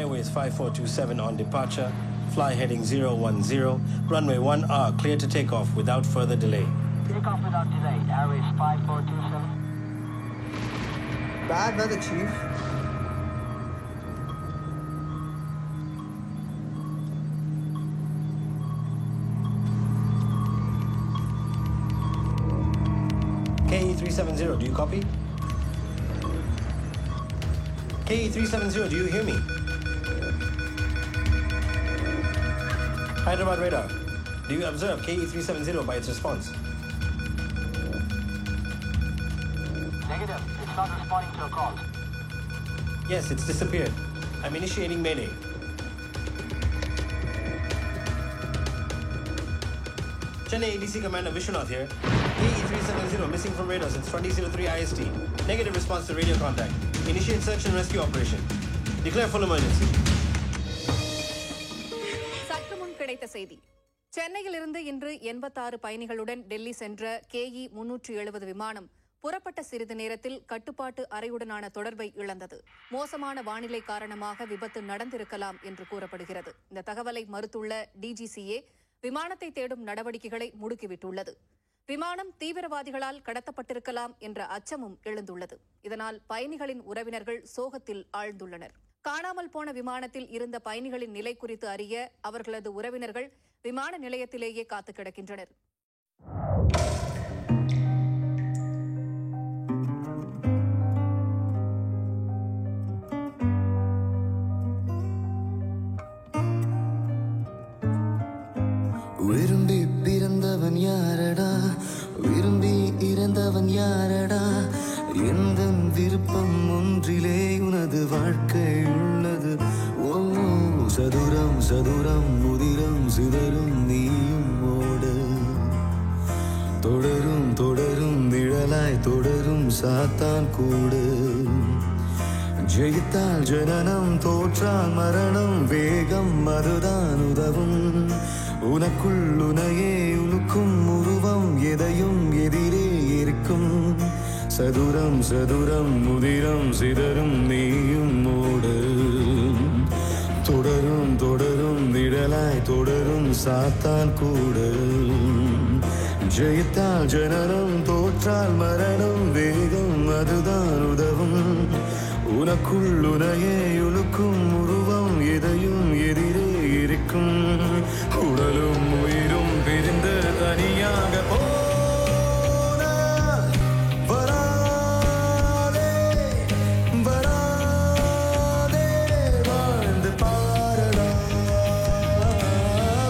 Airways 5427 on departure. Fly heading 010. Runway 1R, clear to take off without further delay. Take off without delay. Airways 5427. Bad weather, Chief. KE370, do you copy? KE370, do you hear me? Hyderabad radar, do you observe KE370 by its response? Negative. It's not responding to a call. Yes, it's disappeared. I'm initiating Mayday. Chennai ADC Commander Vishwanath here. KE370 missing from radar since 2003 IST. Negative response to radio contact. Initiate search and rescue operation. Declare full emergency. சற்றுமுன் கிடைத்த செய்தி. சென்னையிலிருந்து இன்று 86 பயணிகளுடன் டெல்லி சென்ற KE 370 விமானம் புறப்பட்ட சிறிது நேரத்தில் கட்டுப்பாட்டு அறையுடனான தொடர்பை இழந்தது. மோசமான வானிலை காரணமாக விபத்து நடந்திருக்கலாம் என்று கூறப்படுகிறது. இந்த தகவலை மறுத்துள்ள DGCA விமானத்தை தேடும் நடவடிக்கைகளை முடுக்கிவிட்டுள்ளது. விமானம் தீவிரவாதிகளால் கடத்தப்பட்டிருக்கலாம் என்ற அச்சமும் எழுந்துள்ளது. இதனால் பயணிகளின் உறவினர்கள் சோகத்தில் ஆழ்ந்துள்ளனர். காணாமல் போன விமானத்தில் இருந்த பயணிகளின் நிலை குறித்து அறிய அவர்களது உறவினர்கள் விமான நிலையத்திலேயே காத்து கிடக்கின்றனர். விரும்பி பிறந்தவன் யாரடா, விரும்பி இறந்தவன் யாரடா, எந்த விருப்பம் ஒன்றிலே உனது வாழ்க்கை உள்ளது. ஓ சதுரம் சதுரம் முதிரம் சிதறும் நீயும் ஓடு, தொடரும் தொடரும் நிழலாய் தொடரும் சாத்தான் கூடு. ஜெயித்தால் ஜனனம், தோற்றால் மரணம், வேகம் அதுதான் உதவும். உனக்குள் உனையே உனக்கும் உருவம் எதையும் எதிரே இருக்கும். சதுரம் சதுரம் முதிரம் சிதறும் நீயும் ஓடு, தொடரும் தொடரும் நிழலாய் தொடரும் சாத்தான் கூடு. ஜெயித்தால் ஜனனம், தோற்றால் மரணம், வேகம் அதுதான் உதவும். உனக்குள் உனையே உனக்கும் உருவம் எதையும் எதிரே இருக்கும். உடலும் உயிரும் பிரிந்து தனியாக போனால் வராதே வராதே வாழ்ந்து பாரடா.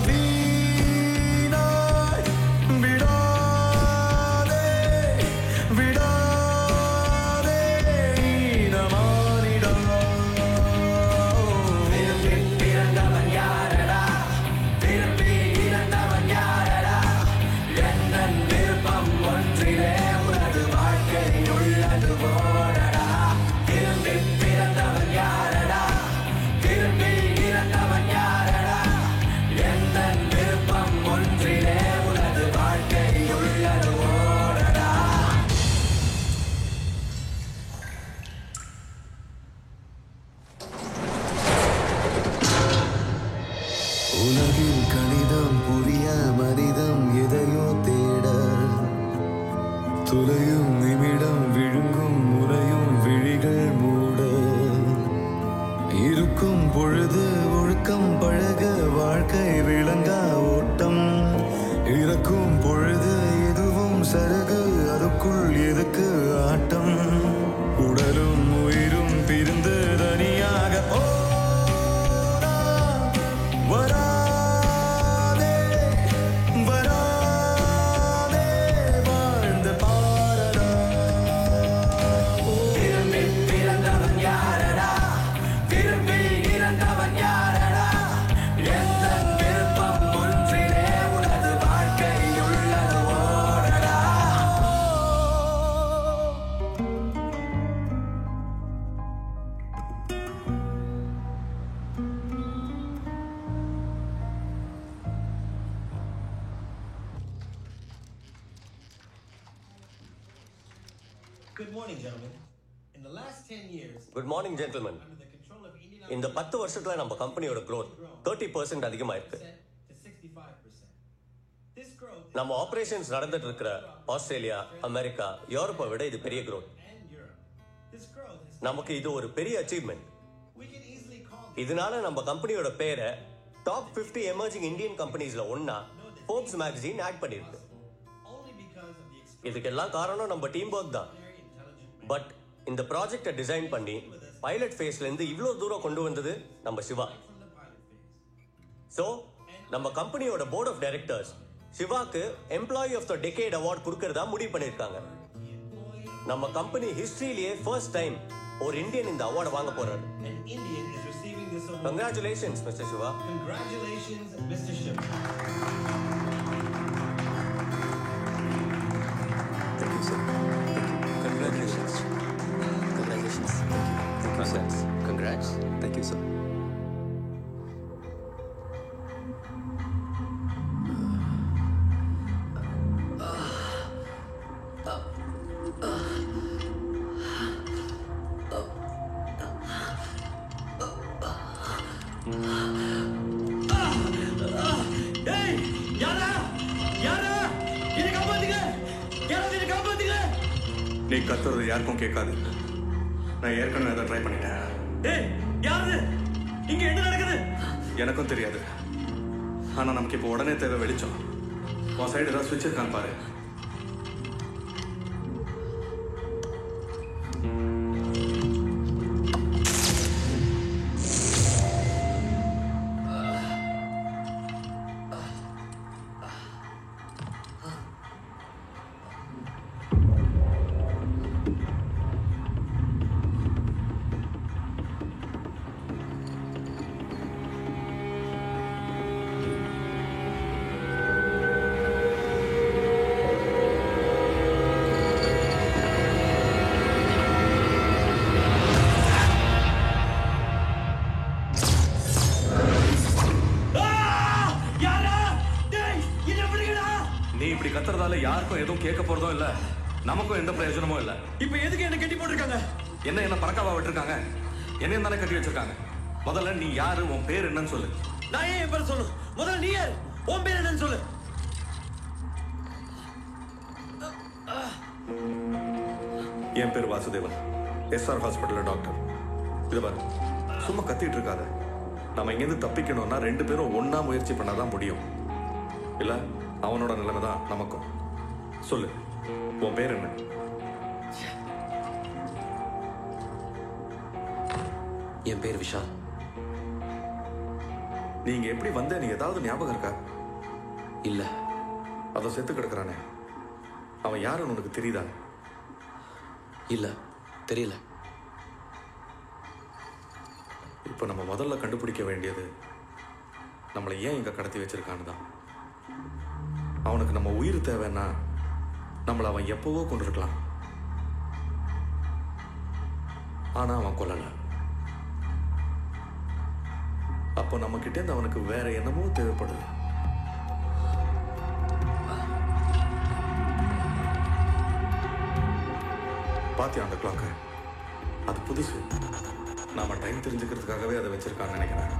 வீணாய் விடாதே விடாதே ஈனமானிடா. பிறந்தவன் யாரடா, திரும்பி இறந்தவன் யாரடா, எந்தன் விருப்பம் ஒன்றிலே உனது வாழ்க்கை உள்ளது போடடா. திரும்பி பிறந்தவன் யாரடா, திரும்பி இறந்தவன் யாரடா, எந்தன் விருப்பம் ஒன்றிலே உனது வாழ்க்கை உள்ளது போடடா. உலகில் கணிதம் புரியா மனிதம் எதையோ தேட, துளையும் நிமிடம் விழுங்கும் முறையும் விழிகள் மூட. இருக்கும் பொழுது ஒழுக்கம் பழக வாழ்க்கை விளங்கா ஓட்டம். இறக்கும் பொழுது எதுவும் சருகு, அதுக்குள் எதுக்கு ஆட்டம். உடலும் உயிரும் பிரிந்து தனியாக வராதே வராதே வாழ்ந்து பாரடா. திரும்பி பிறந்தவன் யாரடா, திரும்பி இறந்தவன் யாரடா, எந்த விருப்பம் ஒன்றிலே உனது வாழ்க்கை உள்ளது ஓடடா. Good morning, gentlemen. In the last 10 years, Good morning, gentlemen. under the control of Indian இந்த 10 வருஷத்துல நம்ம கம்பெனியோட growth 30% அதிகமாயிருக்கு. நம்ம ஆபரேஷன்ஸ் நடந்துட்டு இருக்கிற ஆஸ்திரேலியா, அமெரிக்கா, யூரோப்பை விட இது பெரிய growth. நமக்கு இது ஒரு பெரிய அச்சீவ்மெண்ட். இதனால நம்ம கம்பெனியோட பேரை டாப் 50 எமர்ஜிங் இந்தியன் கம்பெனிஸ்ல ஒன்னா Forbes மேகசின் ஆட் பண்ணிருக்கு. இதுக்கெல்லாம் காரணம் நம்ம டீம் ஒர்க் தான். பட் இந்த ப்ராஜெக்டை டிசைன் பண்ணி பைலட் ஃபேஸ்ல இருந்து இவ்வளோ தூரம் கொண்டு வந்தது நம்ம சிவா. ஸோ நம்ம கம்பெனியோட போர்ட் ஆஃப் டைரக்டர்ஸ் சிவாக்கு employee of the decade award கொடுக்கறதா முடிவு பண்ணியிருக்காங்க. நம்ம கம்பெனி ஹிஸ்டரியிலேயே ஃபர்ஸ்ட் டைம் ஒரு இந்தியன் இந்த அவார்டை வாங்க போறாரு. Congratulations mister Shiva. Congratulations, Mr. Shiva. Thank you, sir. Congratulations. Congratulations. Thank you, sir. Congrats. Thank you, sir. நீ கத்துறது யாருக்கும் கேட்காது. நான் ஏற்கனவே அதை ட்ரை பண்ணிட்டேன். இங்க என்ன நடக்குது? எனக்கும் தெரியாது. ஆனா நமக்கு இப்போ உடனே தேவை வெளிச்சம். உன் சைடு ஏதாவது ஸ்விட்ச் இருக்கான்னு பாரு. இப்படி கத்துறதால யாருக்கும் எதுவும் கேட்க போறதும் இல்ல, நமக்கும் எந்த பிரயோஜனமும் இல்ல. இப்ப எதுக்கு என்ன கட்டி போட்டிருக்காங்க? என்ன பறக்காவா விட்டுருக்காங்க? என்னையும் தானே கட்டி வச்சிருக்காங்க. முதல்ல நீ யாரு, உன் பேர் என்னன்னு சொல்லு. நான் ஏன் என் பேர் சொல்லணும்? முதல்ல நீ யாரு, உன் பேர் என்னன்னு சொல்லு. என் பேர் வாசுதேவன், SR ஹாஸ்பிட்டல்ல டாக்டர். இது பாரு, சும்மா கத்திட்டு இருக்காத. நம்ம இங்கிருந்து தப்பிக்கணும்னா 2 பேரும் ஒன்னா முயற்சி பண்ணாதான் முடியும். இல்ல அவனோட நிலைமை தான் நமக்கும். சொல்லு, உன் பேர் என்ன? என் பேர் விஷால். நீங்க எப்படி வந்த, நீ ஏதாவது ஞாபகம் இருக்கா? இல்ல. அதை செத்து கிடக்குறானே, அவன் யாருன்னு உனக்கு தெரியுதா? இல்ல, தெரியல. இப்ப நம்ம முதல்ல கண்டுபிடிக்க வேண்டியது நம்மளை ஏன் இங்க கடத்தி வச்சிருக்கான்னு தான். அவனுக்கு நம்ம உயிர் தேவைன்னா நம்மளை அவன் எப்பவோ கொண்டிருக்கலாம். ஆனா அவன் கொல்லல. அப்போ நம்ம கிட்ட இருந்து அவனுக்கு வேற என்னமோ தேவைப்படுது. பாத்தியா அந்த கிளாக்க? அது புதுசு. நாம டைம் தெரிஞ்சுக்கிறதுக்காகவே அதை வச்சிருக்கான்னு நினைக்கிறேன்.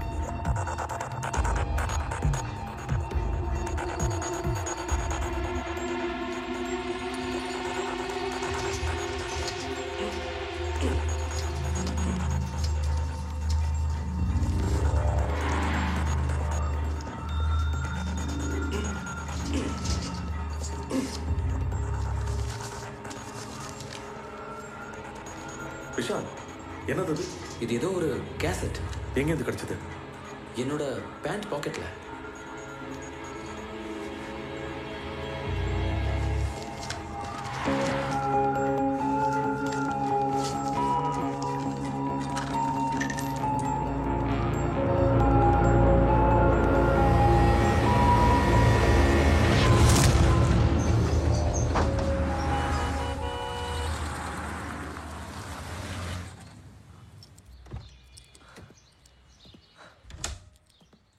விஷால், என்னது அது? இது ஏதோ ஒரு கேசட். எங்கேருந்து கிடைச்சது? என்னோட பேண்ட் பாக்கெட்ல.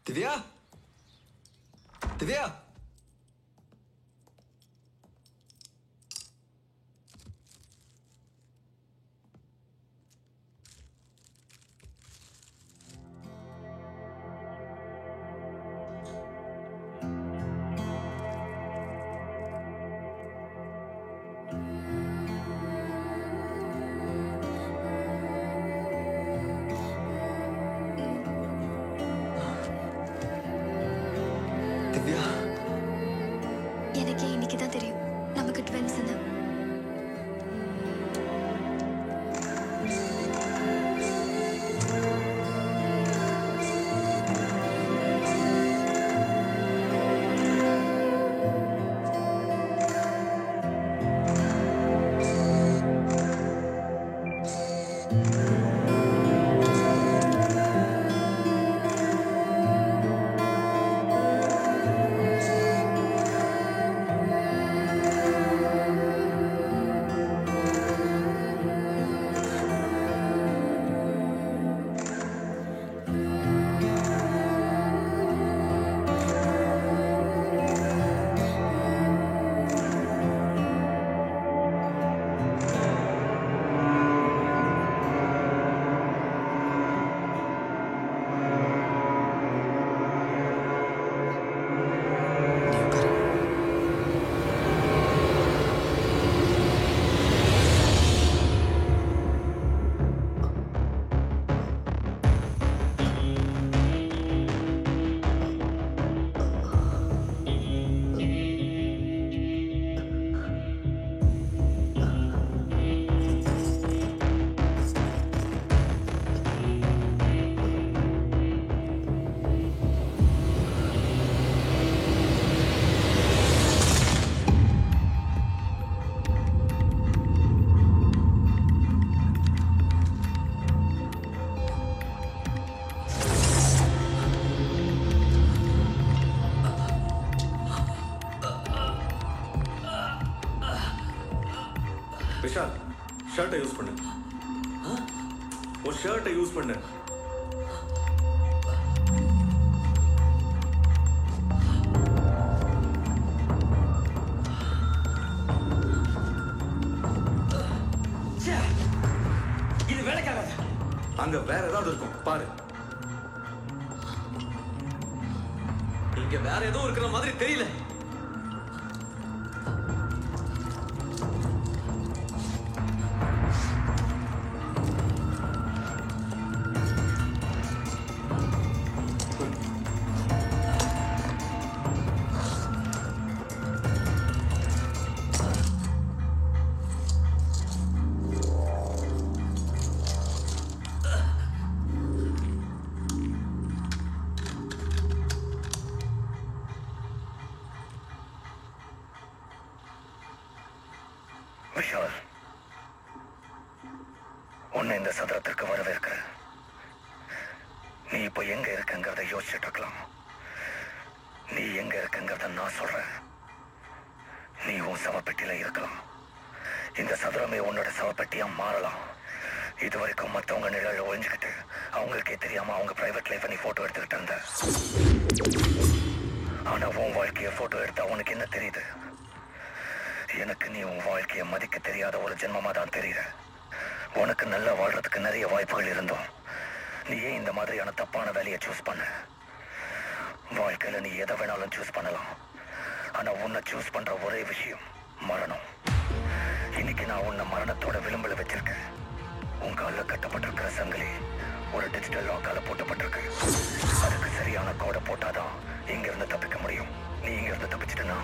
திவ்யா, திவ்யா, தான் தெரியும் நமக்கு ட்வின்ஸ்னு. விஷால், ஷர்ட்டை யூஸ் பண்ணு. ஒரு ஷர்ட்டை யூஸ் பண்ணு. இது வேலைக்காகாது. அங்க வேற ஏதாவது இருக்கும் பாரு. இங்க வேற ஏதோ இருக்கிற மாதிரி தெரியல. விஷால், உன்னை இந்த சதுரத்திற்கு வரவேற்கிறேன். நீ இப்ப எங்க இருக்குங்கிறத யோசிச்சுட்டு இருக்கலாம். நீ எங்க இருக்குங்கிறத நான் சொல்றேன். நீ உன் சவப்பெட்டியில இருக்கலாம். இந்த சதுரமே உன்னோட சவப்பெட்டியா மாறலாம். இது வரைக்கும் மற்றவங்க நிழல ஒழிஞ்சுக்கிட்டு அவங்களுக்கே தெரியாம அவங்க பிரைவேட் லைஃப் நீ போட்டோ எடுத்துக்கிட்டு இருந்த. ஆனா உன் வாழ்க்கைய போட்டோ எடுத்தா உனக்கு என்ன தெரியுது? எனக்கு நீ உன் வாழ்க்கையை மதிக்க தெரியாத ஒரு ஜென்மமா தான் தெரியுற. உனக்கு நல்லா வாழ்றதுக்கு நிறைய வாய்ப்புகள் இருந்தோம். நீ ஏன் இந்த மாதிரியான தப்பான வேலையை சூஸ் பண்ண? வாழ்க்கையில நீ எதை வேணாலும் சூஸ் பண்ணலாம். ஆனா உன்னை சூஸ் பண்ற ஒரே விஷயம் மரணம். இன்னைக்கு நான் உன்னை மரணத்தோட விளிம்புல வச்சிருக்கேன். உன் கால கட்டப்பட்டிருக்கிற சங்கிலி ஒரு டிஜிட்டல் லாக்கால போட்டப்பட்டிருக்கு. அதுக்கு சரியான கோடை போட்டாதான் இங்க இருந்து தப்பிக்க முடியும். நீ இங்க இருந்து தப்பிச்சிட்டனா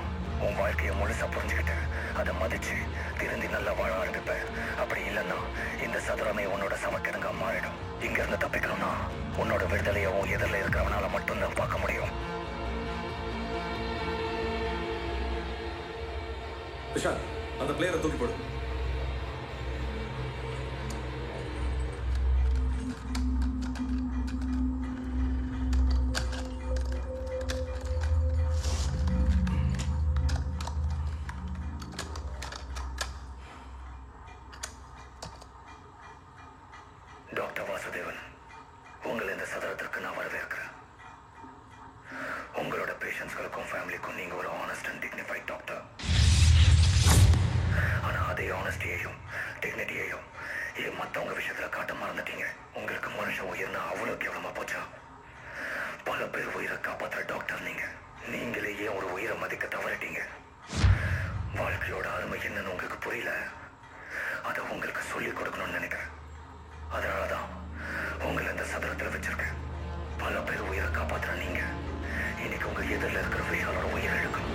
உன் வாழ்க்கையை முழுசா புரிஞ்சுக்கிட்டு அதை மதிச்சு திருந்தி நல்லா வாழ ஆரம்பிப்ப. அப்படி இல்லைன்னா இந்த சதுரமே உன்னோட சமக்கிடங்கா மாறிடும். இங்க இருந்து தப்பிக்கணும்னா உன்னோட விடுதலையை உன் எதிரில் இருக்கிறவனால மட்டும்தான் பார்க்க முடியும். விஷால், அந்த பிளேயரை தூக்கி போடு. டாக்டர் வாசுதேவன், உங்களை இந்த சதுரத்திற்கு நான் வரவேற்கிறேன். உங்களோட பேஷண்ட்ஸ்களுக்கும் ஃபேமிலிக்கும் நீங்க ஒரு ஆனஸ்ட் அண்ட் டிக்னிஃபைட் டாக்டர். ஆனா அதே ஆனஸ்டியையும் டிக்னிட்டியையும் ஏன் மற்றவங்க விஷயத்துல காட்ட மறந்துட்டீங்க? உங்களுக்கு மனுஷ உயிர்னா அவ்வளவு கேவலமா போச்சா? பல பேர் உயிரை காப்பாற்றுற டாக்டர் நீங்க. நீங்களே ஏன் ஒரு உயிரை மதிக்க தவறிட்டீங்க? வாழ்க்கையோட அருமை என்னன்னு உங்களுக்கு புரியல. அதை உங்களுக்கு சொல்லிக் கொடுக்கணும்னு நினைக்கிறேன். அதனாலதான் உங்களை இந்த சதுரத்தில் வச்சிருக்கேன். பல பேர் உயிரை காப்பாற்றுற நீங்க இன்னைக்கு உங்க எதிரில் இருக்கிற விஷாலோட உயிரை எடுக்கணும்.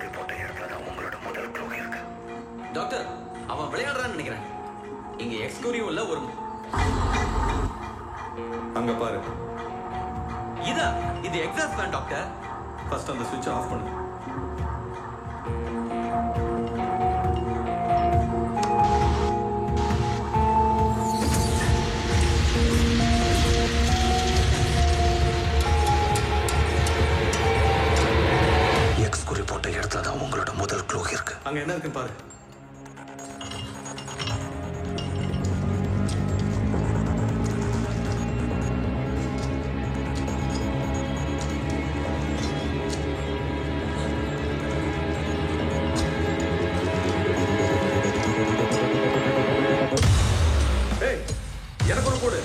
குறி போட்ட இடத்துல தான் உங்களோட முதல் க்ளூ இருக்கு. டாக்டர், அவன் விளையாடுறான்னு நினைக்கிறேன். இங்க எக்ஸ்கூரியும் இல்ல ஒரு அங்க பாரு. இது எக்ஸாஸ்ட் ஃபேன் டாக்டர். ஃபர்ஸ்ட் அந்த சுவிட்ச் ஆஃப் பண்ணு. எக்ஸ் குறி போட்ட இடத்துல தான் உங்களோட முதல் க்ளூ இருக்கு. அங்க என்ன இருக்குன்னு பாரு. எனக்கு ஒரு போடு.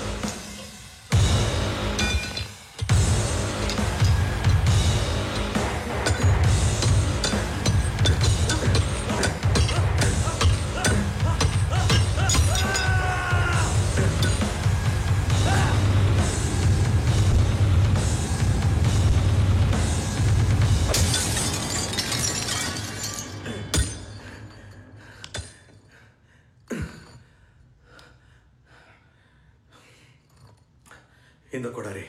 இந்த கொடாரி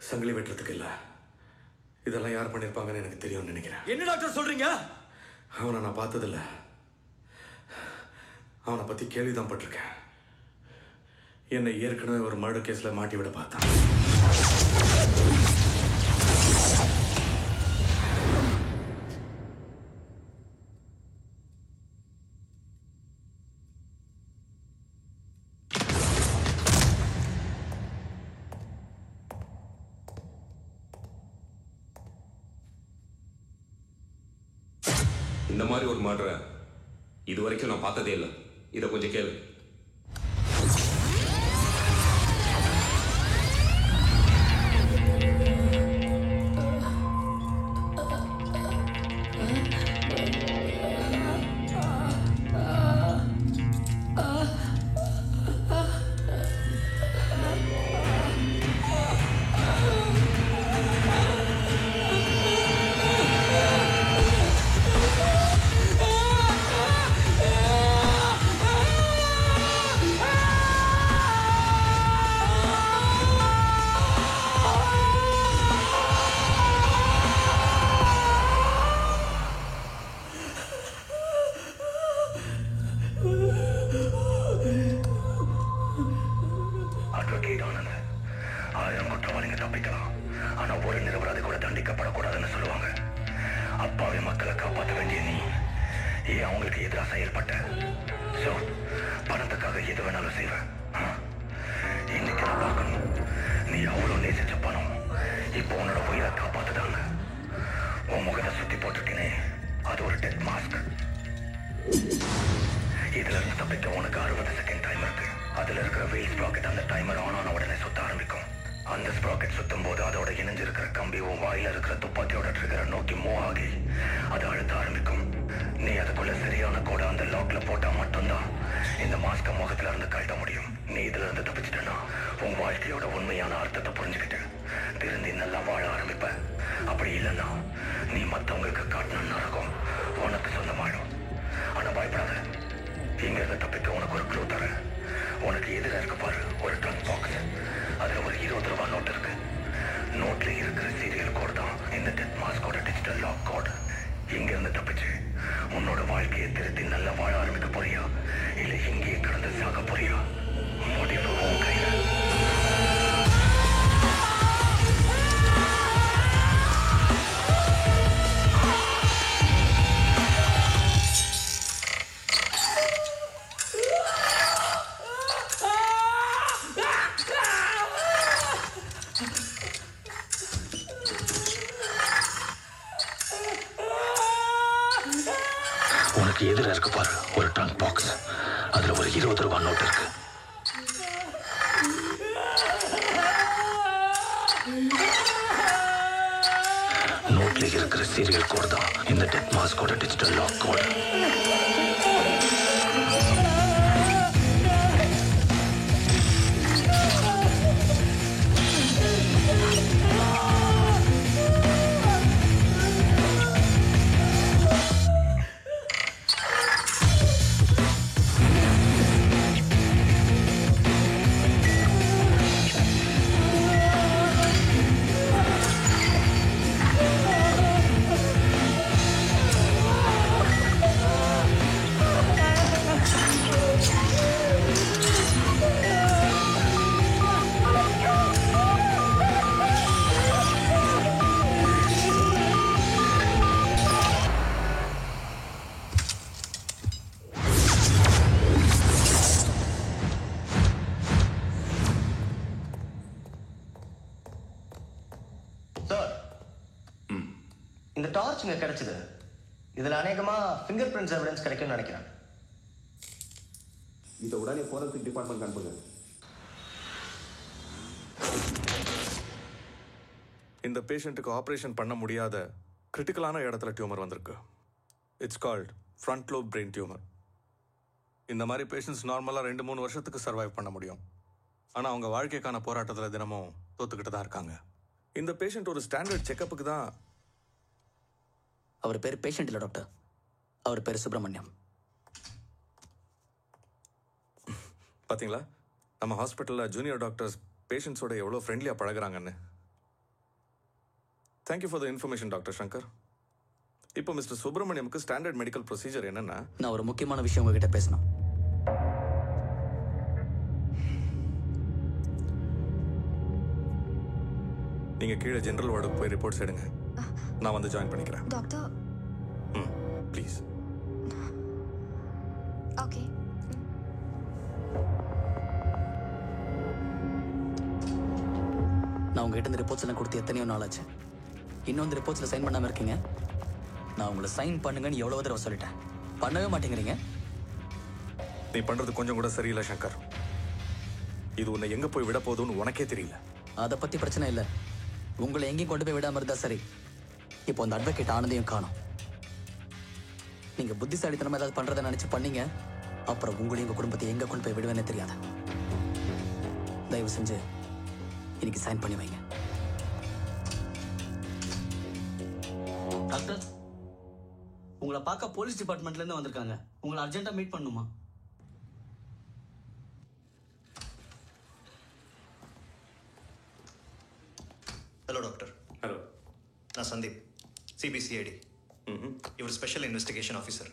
சங்கிலி வெட்டுறதுக்கு இல்ல. இதெல்லாம் யார் பண்ணிருப்பாங்கன்னு எனக்கு தெரியும்னு நினைக்கிறேன். என்ன டாக்டர் சொல்றீங்க? அவனை நான் பார்த்ததில்ல. அவனை பத்தி கேள்விதான் பட்டிருக்கேன். என்னை ஏற்கனவே ஒரு மர்டர் கேஸ்ல மாட்டி விட பார்த்தான். இந்த மாதிரி ஒரு மர்டரை இது வரைக்கும் நான் பார்த்ததே இல்லை. இதை கொஞ்சம் கேளு. உனக்கு எதிர இருக்கு பாரு ஒரு ட்ரங்க் பாக்ஸ். அதுல ஒரு 20 ரூபாய் நோட் இருக்கு. நோட்ல இருக்கிற சீரியல் கோட் தான் இந்த டெத் மாஸ்கோட டிஜிட்டல் லாக் கோட். வாட்ச் இங்கே கிடைச்சிது. இதில் அநேகமாக ஃபிங்கர் பிரிண்ட்ஸ் எவிடன்ஸ் கிடைக்கும்னு நினைக்கிறேன். இதை உடனே ஃபோரன்சிக் டிபார்ட்மெண்ட் அனுப்புங்க. இந்த பேஷண்ட்டுக்கு ஆப்ரேஷன் பண்ண முடியாத கிரிட்டிக்கலான இடத்துல டியூமர் வந்திருக்கு. It's called front lobe brain tumour. இந்த மாதிரி பேஷண்ட்ஸ் நார்மலாக 2-3 வருஷத்துக்கு சர்வைவ் பண்ண முடியும். ஆனால் அவங்க வாழ்க்கைக்கான போராட்டத்தில் தினமும் தோத்துக்கிட்டு தான் இருக்காங்க. இந்த பேஷண்ட் ஒரு ஸ்டாண்டர்ட் செக்கப்புக்கு தான். அவர் பேர் பேஷண்ட் இல்லை டாக்டர், அவர் பேர் சுப்பிரமணியம். பார்த்தீங்களா நம்ம ஹாஸ்பிட்டலில் ஜூனியர் டாக்டர்ஸ் பேஷண்ட்ஸோட எவ்வளோ ஃப்ரெண்ட்லியாக பழகுறாங்கன்னு. Thank you for the information doctor Shankar. இப்போ மிஸ்டர் சுப்பிரமணியமுக்கு ஸ்டாண்டர்ட் மெடிக்கல் ப்ரொசீஜர் என்னன்னா, நான் ஒரு முக்கியமான விஷயம் உங்ககிட்ட பேசணும். நீங்க கீழே ஜெனரல் வார்டுக்கு போய் ரிப்போர்ட்ஸ் எடுங்க. நான் வந்து ஜாயின் பண்ணிக்கிறேன். டாக்டர். ப்ளீஸ். ஓகே. நான் உங்ககிட்ட இந்த ரிப்போர்ட்ஸ் எல்லாம் கொடுத்து எத்தனையோ நாள் ஆச்சு. இன்னும் இந்த ரிப்போர்ட்ஸில் சைன் பண்ணாமல் இருக்கீங்க. நான் உங்களை சைன் பண்ணுங்கன்னு எவ்வளோ தடவை சொல்லிட்டேன், பண்ணவே மாட்டேங்கிறீங்க. நீ பண்றது கொஞ்சம் கூட சரியில்லை சங்கர். இது உன்னை எங்க போய் விட போகுதுன்னு உனக்கே தெரியல. அதை பற்றி பிரச்சனை இல்லை, உங்களை எங்கேயும் கொண்டு போய் விடாமல் இருந்தால் சரி. இப்போ அந்த அட்வொகேட் ஆனந்தையும் காணும். நீங்கள் புத்திசாலித்தனமாக ஏதாவது பண்ணுறதை நினச்சி பண்ணீங்க, அப்புறம் உங்களையும் உங்கள் குடும்பத்தை எங்கே கொண்டு போய் விடுவேன்னே தெரியாது. தயவு செஞ்சு இன்னைக்கு சைன் பண்ணி வைங்க. டாக்டர், உங்களை பார்க்க போலீஸ் டிபார்ட்மெண்ட்லேருந்து வந்திருக்காங்க. உங்களை அர்ஜென்ட்டாக மீட் பண்ணுமா? Hello doctor. ஹலோ, நான் சந்தீப், சிபிசிஐடி. இவர் ஸ்பெஷல் இன்வெஸ்டிகேஷன் ஆஃபீஸர்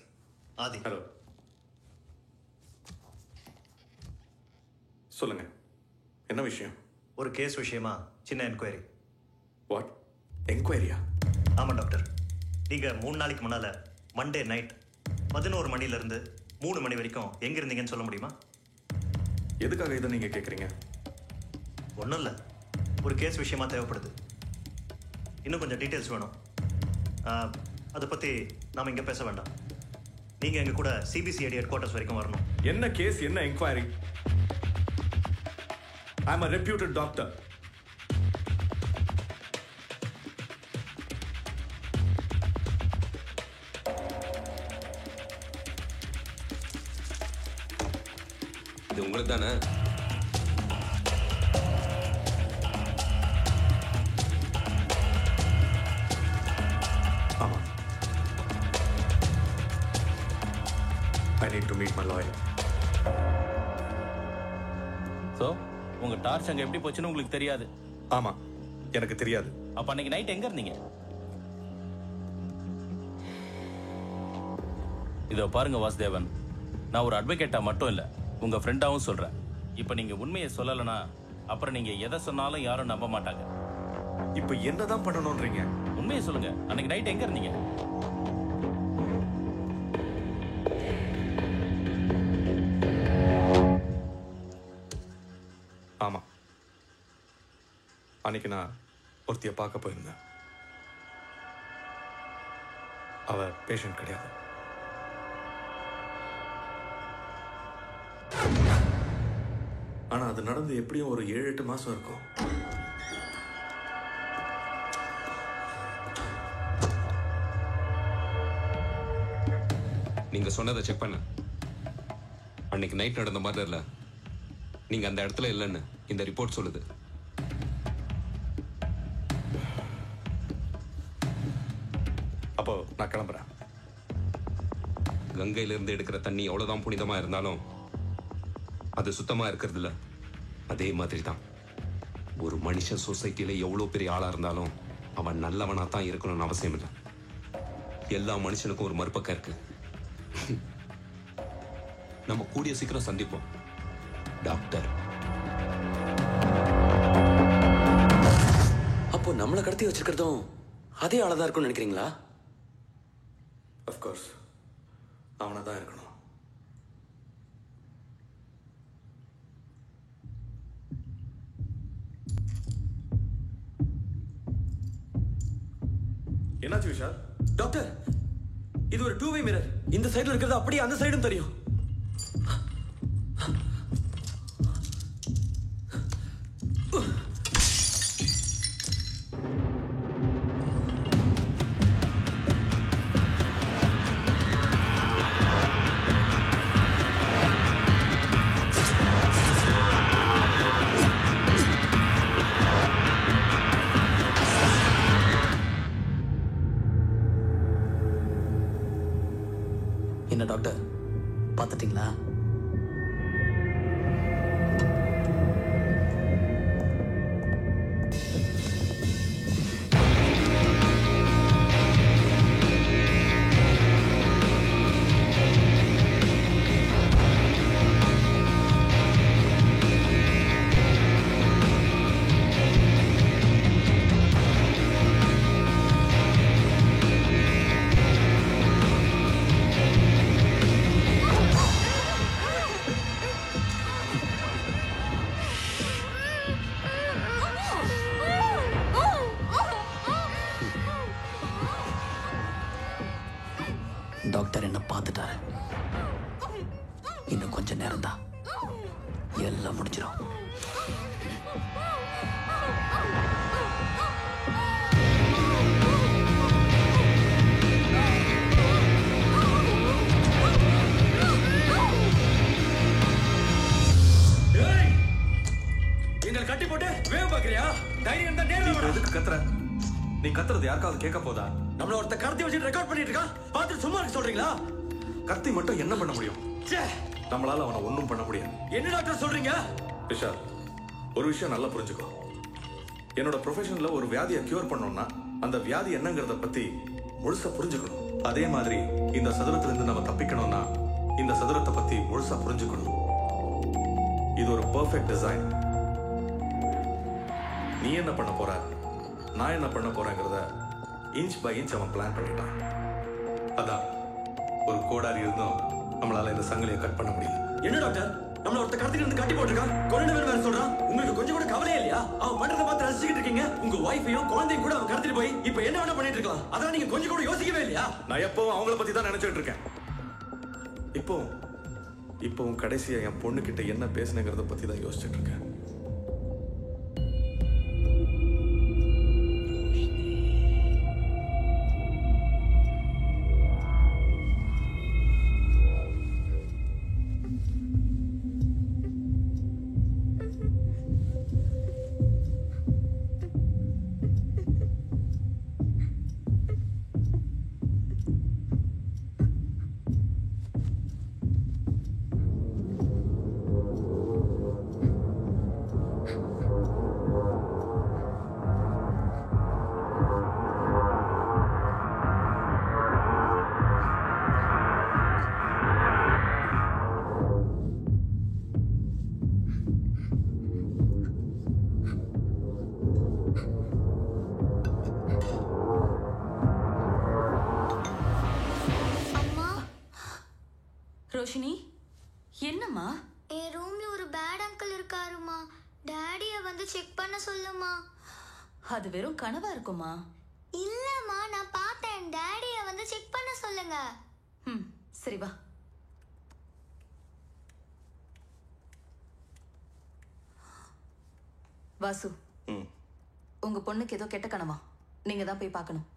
ஆதி. ஹலோ, சொல்லுங்க, என்ன விஷயம்? ஒரு கேஸ் விஷயமா சின்ன என்கொயரி. வாட் என்கொயரியா? ஆமாம் டாக்டர். நீங்கள் 3 நாளைக்கு முன்னால் மண்டே நைட் 11 மணிலேருந்து 3 மணி வரைக்கும் எங்கே இருந்தீங்கன்னு சொல்ல முடியுமா? எதுக்காக இதை நீங்கள் கேட்குறீங்க? ஒன்றும் இல்லை, ஒரு கேஸ் விஷயமா தேவைப்படுது. இன்னும் கொஞ்சம் டீட்டெயில்ஸ் வேணும். அதை பற்றி நாம் இங்கே பேச வேண்டாம். நீங்கள் எங்கள் கூட சிபிசிஐடி ஹெட் குவார்ட்டர்ஸ் வரைக்கும் வரணும். என்ன கேஸ், என்ன enquiry? I am a reputed doctor. இது உங்களுக்கு தானே? ஆமா. I need to meet my lawyer. So உங்க டார்ச் அங்கே எப்படி போச்சுன்னு உங்களுக்கு தெரியாது? ஆமா, எனக்கு தெரியாது. அப்ப அன்னைக்கு நைட் எங்க இருந்தீங்க? இதோ பாருங்க வாசுதேவன், நான் ஒரு அட்வொகேட்டா மட்டும் இல்ல, உங்க ஃப்ரெண்டாவும் சொல்றேன். இப்ப நீங்க உண்மையை சொல்லலைன்னா அப்புறம் நீங்க எதை சொன்னாலும் யாரும் நம்ப மாட்டாங்க. இப்ப என்னதான் பண்ணணும்ன்றீங்க? உண்மையை சொல்லுங்க, அன்னைக்கு நைட் எங்க இருந்தீங்க? ஆமா, அன்னைக்கு நான் ஒருத்திய பார்க்க போயிருந்தேன். அவ பேஷண்ட் கிடையாது. ஆனா அது நடந்து எப்படியும் ஒரு 7-8 மாசம் இருக்கும். நீங்க சொன்னதை செக் பண்ண. அன்னைக்கு நைட் நடந்த மாதிரி இல்ல, நீங்க அந்த இடத்துல இல்லைன்னு இந்த ரிப்போர்ட் சொல்லுது. அப்போ நான் கிளம்புறேன். கங்கையில இருந்து எடுக்கிற தண்ணி எவ்வளவுதான் புனிதமா இருந்தாலும் அது சுத்தமா இருக்கிறது இல்ல. அதே மாதிரி தான் ஒரு மனுஷன் சொசைட்டில எவ்வளவு பெரிய ஆளா இருந்தாலும் அவன் நல்லவனா தான் இருக்கணும்னு அவசியம் இல்லை. எல்லா மனுஷனுக்கும் ஒரு மறுபக்கம் இருக்கு. நம்ம கூடிய சீக்கிரம் சந்திப்போம் டாக்டர். அப்போ நம்மளை கடத்தி வச்சிருக்கிறதும் அதே ஆளதான் இருக்கும்னு நினைக்கிறீங்களா? அஃப்கோர்ஸ் அவனை தான் இருக்கணும். என்னாச்சு விஷால்? டாக்டர் இது ஒரு 2-way மிரர். இந்த சைடுல இருக்கிறது அப்படியே அந்த சைடும் தெரியும். என்ன டாக்டர் பார்த்துட்டீங்களா? டாக்டர் என்ன பார்த்துட்டாரு. இன்னும் கொஞ்ச நேரம் தான் எல்லாம் முடிஞ்சிடும். எங்களை கட்டி போட்டு வேவ பாக்குறியா? தைரியம் தான் நேர்ல வா. எதுக்கு கத்துற? நீ கத்துறது யாருக்காவது கேட்க போதா? நம்மள ஒருத்த கத்தி வச்சு ரெக்கார்ட் பண்ணிட்டு இருக்கான். பார்த்து சும்மா இருக்க சொல்றீங்களா? கத்தி மட்டும் என்ன பண்ண முடியும்? நம்மளால அவனை ஒண்ணும் பண்ண முடியாது. என்ன டாக்டர் சொல்றீங்க? விஷால், ஒரு விஷயம் நல்லா புரிஞ்சுக்கோ. என்னோட ப்ரொஃபஷன்ல ஒரு வியாதியை கியூர் பண்ணோம்னா அந்த வியாதி என்னங்கிறத பத்தி முழுசா புரிஞ்சுக்கணும். அதே மாதிரி இந்த சதுரத்திலிருந்து நம்ம தப்பிக்கணும்னா இந்த சதுரத்தை பத்தி முழுசா புரிஞ்சுக்கணும். இது ஒரு பெர்ஃபெக்ட் டிசைன். நீ என்ன பண்ண போற, நான் என்ன பண்ண போறேங்கிறத இன்ச் பை இன்ச் அவன் பிளான் பண்ணிட்டான். அதான் ஒரு கோடாரி இருந்தும் நம்மளால இந்த சங்கிலியை கட் பண்ண முடியல. என்ன டாக்டர், நம்மள ஒருத்த கடத்திட்டு இருந்து கட்டி போட்டுருக்கான். கொண்டு வேற சொல்றான். உங்களுக்கு கொஞ்சம் கூட கவலையே இல்லையா? அவன் பண்றத பார்த்து ரசிச்சுக்கிட்டு இருக்கீங்க. உங்க வைஃபையும் குழந்தையும் கூட அவன் கடத்திட்டு போய் இப்ப என்ன வேணா பண்ணிட்டு இருக்கலாம். அதான் நீங்க கொஞ்சம் கூட யோசிக்கவே இல்லையா? நான் எப்பவும் அவங்கள பத்தி தான் நினைச்சிட்டு இருக்கேன். இப்பவும் கடைசியா என் பொண்ணு கிட்ட என்ன பேசுனேங்கிறத பத்தி தான் யோசிச்சுட்டு இருக்கேன். ரோஷினி, என்னம்மா? என் ரூம்ல ஒரு பேட் அங்கிள் இருக்காருமா. டாடிய வந்து செக் பண்ண சொல்லுமா. அது வெறும் கனவா இருக்குமா? இல்லம்மா, நான் பார்த்தேன். டாடிய வந்து செக் பண்ண சொல்லுங்க. சரி வா. வாசு, உங்க பொண்ணுக்கு ஏதோ கெட்ட கனவா? நீங்க தான் போய் பார்க்கணும்.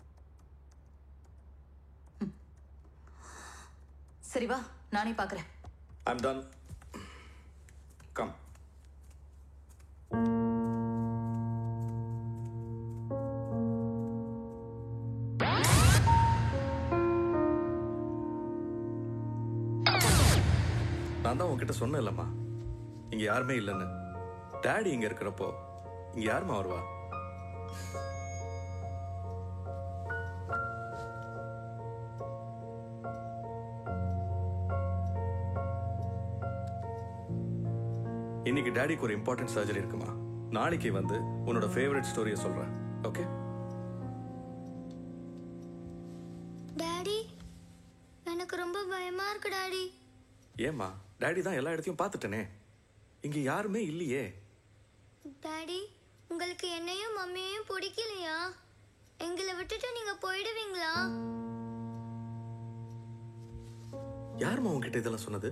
சரி வா, நானே பார்க்கறேன். I'm done. Come. நான் தான் உன்கிட்ட சொன்னேன் இல்லம்மா, இங்க யாருமே இல்லைன்னு. டாடி இங்க இருக்கிறப்போ இங்க யாருமா வருவா? இன்னைக்கு டாடிக்கு ஒரு இம்பார்ட்டன்ட் சர்ஜரி இருக்குமா. நாளைக்கு வந்து உன்னோட ஃபேவரட் ஸ்டோரியை சொல்றேன். ஓகே டாடி, எனக்கு ரொம்ப பயமா இருக்கு டாடி. ஏமா? டாடி தான் எல்லா இடத்தையும் பார்த்துட்டேனே, இங்க யாருமே இல்லையே. டாடி, உங்களுக்கு என்னையும் மம்மியையும் பிடிக்கலையா? எங்களை விட்டுட்டு நீங்க போயிடுவீங்களா? யாரும்மா உங்ககிட்ட இதெல்லாம் சொன்னது?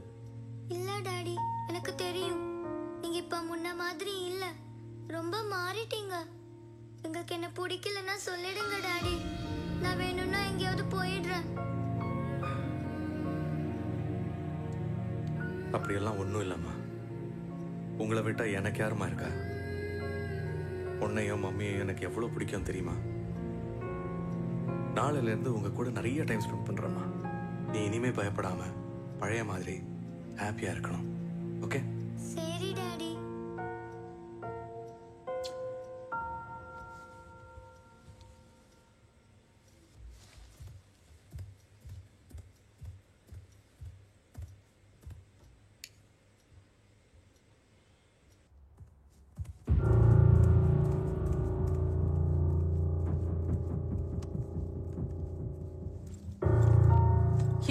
இல்ல டாடி, எனக்கு தெரியும். நீங்க இப்ப முன்ன மாதிரி இல்ல, ரொம்ப மாறிட்டீங்க. உங்களுக்கு என்ன பிடிக்கலன்னா சொல்லிடுங்க டாடி. நான் வேணும்னா எங்கேயாவது போயிடுறேன். அப்படியெல்லாம் ஒன்றும் இல்லைம்மா. உங்களை விட்டா எனக்கு யாருமா இருக்கா? உன்னையும் மம்மியையும் எனக்கு எவ்வளோ பிடிக்கும் தெரியுமா? நாளையிலேருந்து உங்க கூட நிறைய டைம் ஸ்பெண்ட் பண்றேம்மா. நீ இனிமே பயப்படாம பழைய மாதிரி ஹாப்பியா இருக்கணும். ஓகே? சரி டாடி.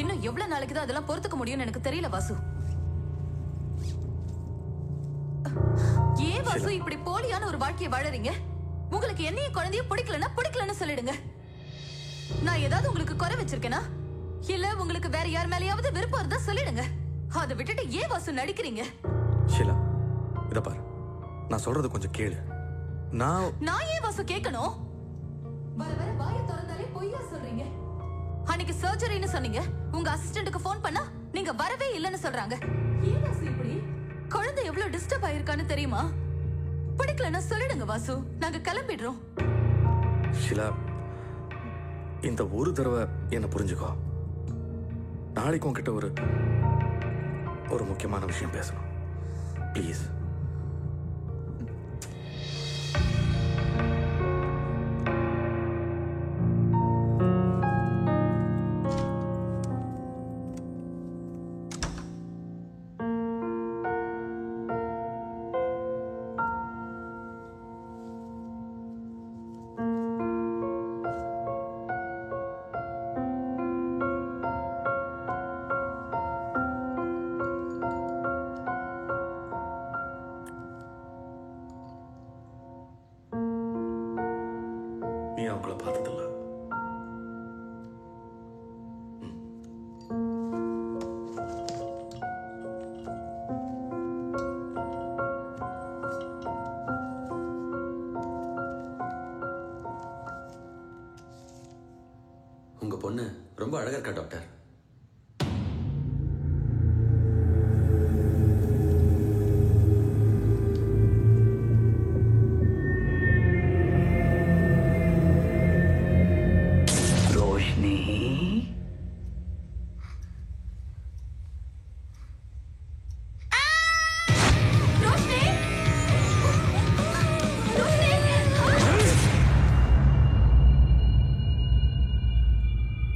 இன்னும் எவ்வளவு நாளைக்கு தான் அதெல்லாம் பொறுத்துக்க முடியும்னு எனக்கு தெரியல வாசு. ஏன் வாசு இப்படி போலியான ஒரு வாழ்க்கையை வாழறீங்க? உங்களுக்கு என்னைய குழந்தைய பிடிக்கலன்னு சொல்லிடுங்க. நான் ஏதாவது உங்களுக்கு குறை வச்சிருக்கேனா? இல்ல உங்களுக்கு வேற யார் மேலயாவது விருப்பம் இருந்தா சொல்லிடுங்க. அதை விட்டுட்டு ஏன் வாசு நடிக்கிறீங்க? ஷீலா, இத பாரு, நான் சொல்றது கொஞ்சம் கேளு. நான் ஏன் வாசு கேட்கணும்? வர வர வாயை திறந்தாலே பொய்யா சொல்றீங்க. அன்னைக்கு சர்ஜரின்னு சொன்னீங்க. உங்க அசிஸ்டன்ட்க்கு ஃபோன் பண்ணா நீங்க வரவே இல்லைன்னு சொல்றாங்க. ஏன் வாசு இப்படி? குழந்தை எவ்வளவு டிஸ்டர்ப் ஆயிருக்கான்னு தெரியுமா? பிடிக்கலன்னா சொல்லிடுங்க வாசு, நாங்க கிளம்பிடுறோம். ஷீலா, இந்த ஒரு தடவை என்ன புரிஞ்சுக்கோ. நாளைக்கு உன்கிட்ட ஒரு முக்கியமான விஷயம் பேசணும். ப்ளீஸ். அவங்கள பார்த்ததில்ல. உங்க பொண்ணு ரொம்ப அழகா இருக்கா டாக்டர்.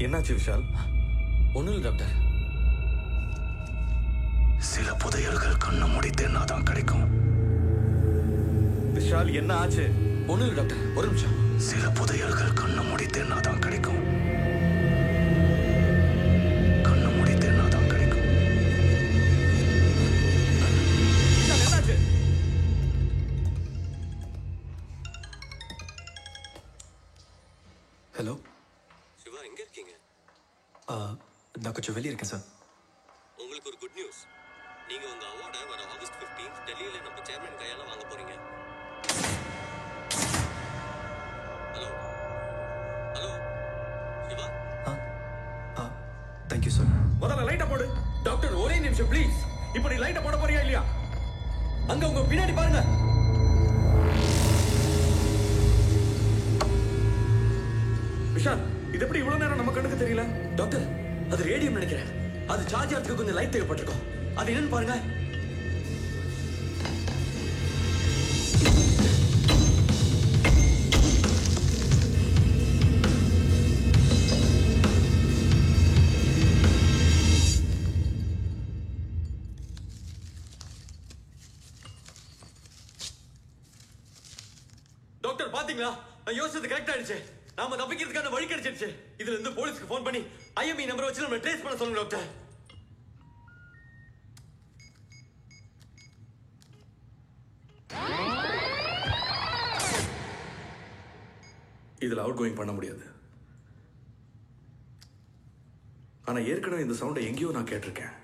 என்னாச்சு விஷால்? ஒன்றும் இல்லை டாக்டர். சில புதையல்கள் கண்ணை முடித்தேன்னா தான் கிடைக்கும். விஷால், என்ன ஆச்சு? ஒன்றும் இல்லை டாக்டர், ஒரு நிமிஷம். சில புதையல்கள் கண்ணை முடித்தேன்னா தான் கிடைக்கும். கண்ணை முடித்தேன்னா தான் கிடைக்கும். என்னாச்சு? ஹலோ சிவா, எங்க இருக்கீங்க? நான் கொஞ்சம் வெளியே இருக்கேன் சார். உங்களுக்கு ஒரு குட் நியூஸ். நீங்க உங்க அவார்டை வர ஆகஸ்ட் 15 டெல்லியில நம்ம சேர்மன் கையால வாங்க போறீங்க. Hello hello Siva. Thank you sir. முதல்ல லைட்டை போடு. டாக்டர் ஒரே நிமிஷம் ப்ளீஸ். இப்போ நீ லைட்டை போட போறியா இல்லையா? அங்க உங்க பின்னாடி பாருங்க. விஷால், இது எப்படி இவ்வளவு நேரம் நம்ம கண்ணுக்கு தெரியல? டாக்டர், அது ரேடியம் நினைக்கிறேன். அது சார்ஜ் ஆகிறதுக்கு கொஞ்சம் லைட் தேவைப்பட்டிருக்கும். அது என்னன்னு பாருங்க. டாக்டர் பாத்தீங்களா, நான் யோசிச்சது கரெக்ட் ஆயிடுச்சு. நாம தப்பிக்கிறதுக்கான வழி கிடைச்சிருச்சு. இதுல இருந்து போலீஸ்க்கு ஃபோன் பண்ணி ஐஎம்இ நம்பரை வச்சு நம்ம ட்ரேஸ் பண்ண சொல்லுங்க டாக்டர். இதுல அவுட் கோயிங் பண்ண முடியாது. ஆனா ஏற்கனவே இந்த சவுண்டை எங்கேயோ நான் கேட்டிருக்கேன்.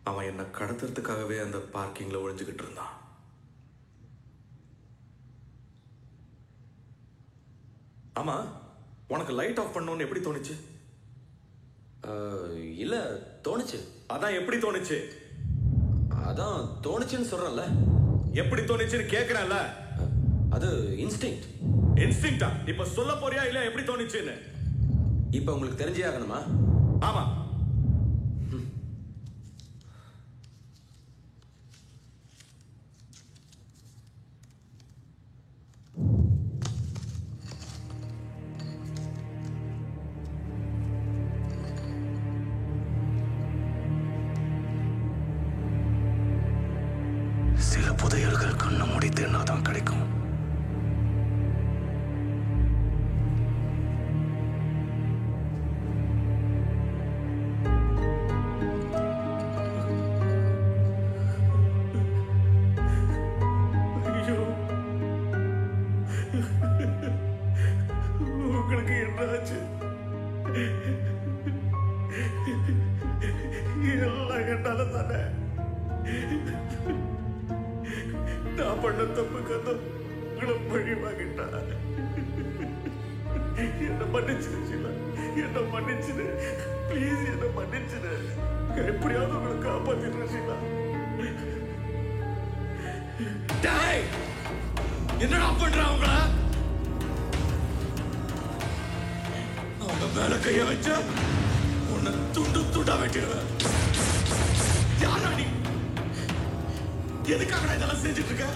அவன் என்ன கடத்துறதுக்காகவே அந்த பார்க்கிங்ல ஒளிஞ்சுக்கிட்டு இருந்தான். ஆமா, உனக்கு லைட் ஆஃப் பண்ணணும்னு எப்படி தோணுச்சு? இல்ல தோணுச்சு. அதான் எப்படி தோணுச்சு? அதான் தோணுச்சுன்னு சொல்றேன்ல. எப்படி தோணுச்சுன்னு கேக்குறேன்ல. அது இன்ஸ்டிங்க்ட். இன்ஸ்டிங்க்டா? இப்ப சொல்ல போறியா இல்ல எப்படி தோணுச்சுன்னு? இப்ப உங்களுக்கு தெரிஞ்சே ஆகணுமா? ஆமா. சில புதையல்கள் கண்ணை மூடி தேடினாதான் கிடைக்கும். உங்களுக்கு என்னாச்சு? எல்லாம் என்னால தானே. நான் பண்ண தப்புக்கு உங்களை பழி வாங்கிட்டா. என்ன மன்னிச்சிரு ஷீலா, என்ன மன்னிச்சிரு ப்ளீஸ், என்ன மன்னிச்சிரு. எப்படியாவது உங்களை காப்பாத்திடுறேன் ஷீலா. என்னடா பண்ற அவங்கள? அவங்க மேல கைய வச்சா உன்னை துண்டு துண்டா வெட்டிடுவேன். யாரா நீ? எதுக்காக இதெல்லாம் செஞ்சுட்டு இருக்க?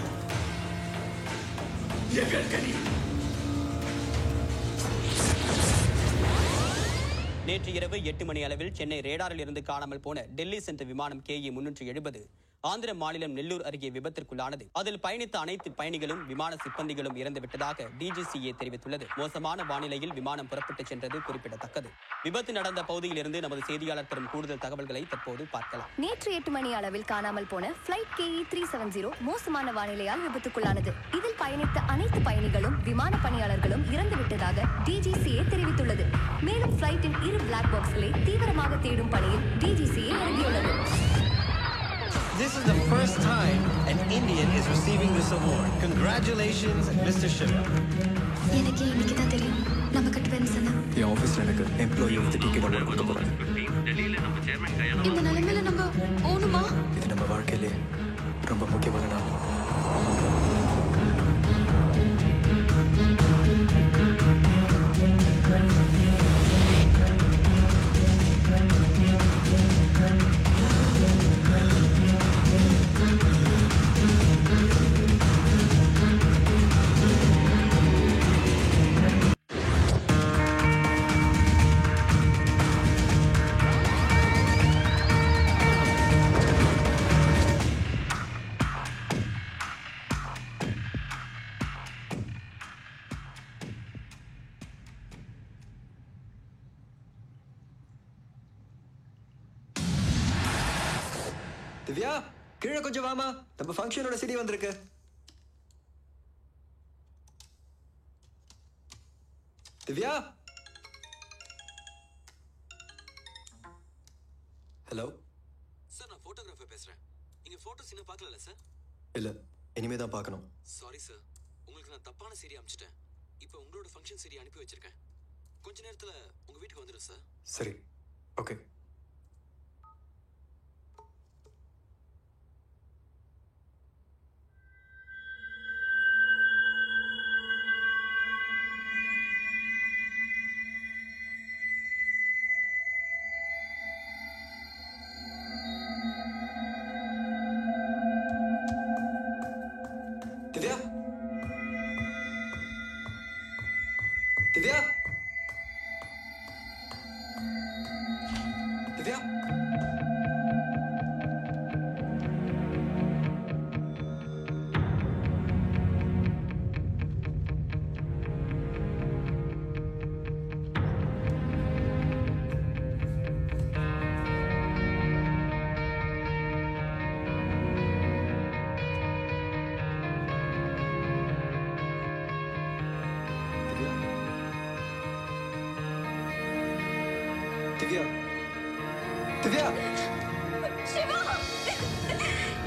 எங்க இருக்க நீ? நேற்று இரவு 8 மணி அளவில் சென்னை ரேடாரில் இருந்து காணாமல் போன டெல்லி சென்ற விமானம் KE 370 ஆந்திர மாநிலம் நெல்லூர் அருகே விபத்திற்குள்ளானது. அதில் பயணித்த அனைத்து பயணிகளும் விமான சிப்பந்திகளும் இறந்துவிட்டதாக DGCA தெரிவித்துள்ளது. மோசமான வானிலையில் விமானம் புறப்பட்டு சென்றது குறிப்பிடத்தக்கது. விபத்து நடந்த பகுதியில் இருந்து நமது செய்தியாளர் தரும் கூடுதல் தகவல்களை தற்போது பார்க்கலாம். நேற்று 8 மணி அளவில் காணாமல் போன பிளைட் KE 370 மோசமான வானிலையால் விபத்துக்குள்ளானது. இதில் பயணித்த அனைத்து பயணிகளும் விமான பணியாளர்களும் இறந்துவிட்டதாக DGCA தெரிவித்துள்ளது. மேலும் பிளைட்டின் இரு பிளாக் பாக்ஸ்களை தீவிரமாக தேடும் பணியில் DGCA இறங்கியுள்ளது. This is the first time an Indian is receiving this award. Congratulations, Mr. Shiva. எனக்கு இன்னைக்கு தான் தெரியும் நம்ம கட்டுவேன்னு சொன்னா. என் ஆஃபீஸில் எனக்கு employee of the ticket award கொடுக்க போகிறாங்க. இந்த நிலைமையில நம்ம ஓணுமா? இது நம்ம வாழ்க்கையிலே ரொம்ப முக்கியமான நாள். திவ்யா, கீழே கொஞ்சம் வாமா. நம்ம ஃபங்க்ஷனோட CD வந்திருக்கு. திவ்யா. ஹலோ சார், நான் போட்டோகிராஃபர் பேசுறேன். நீங்க போட்டோஸ் இன்னும் பார்க்கல சார்? இல்ல, இனிமே தான் பார்க்கணும். சாரி சார், உங்களுக்கு நான் தப்பான சீடி அனுப்பிச்சிட்டேன். இப்போ உங்களோட ஃபங்க்ஷன் சீடி அனுப்பி வச்சிருக்கேன். கொஞ்ச நேரத்துல உங்க வீட்டுக்கு வந்துடும் சார். சரி, ஓகே. திவ்யா, திவ்யா, திவ்யா. திவ்யா, திவ்யா. சிவா,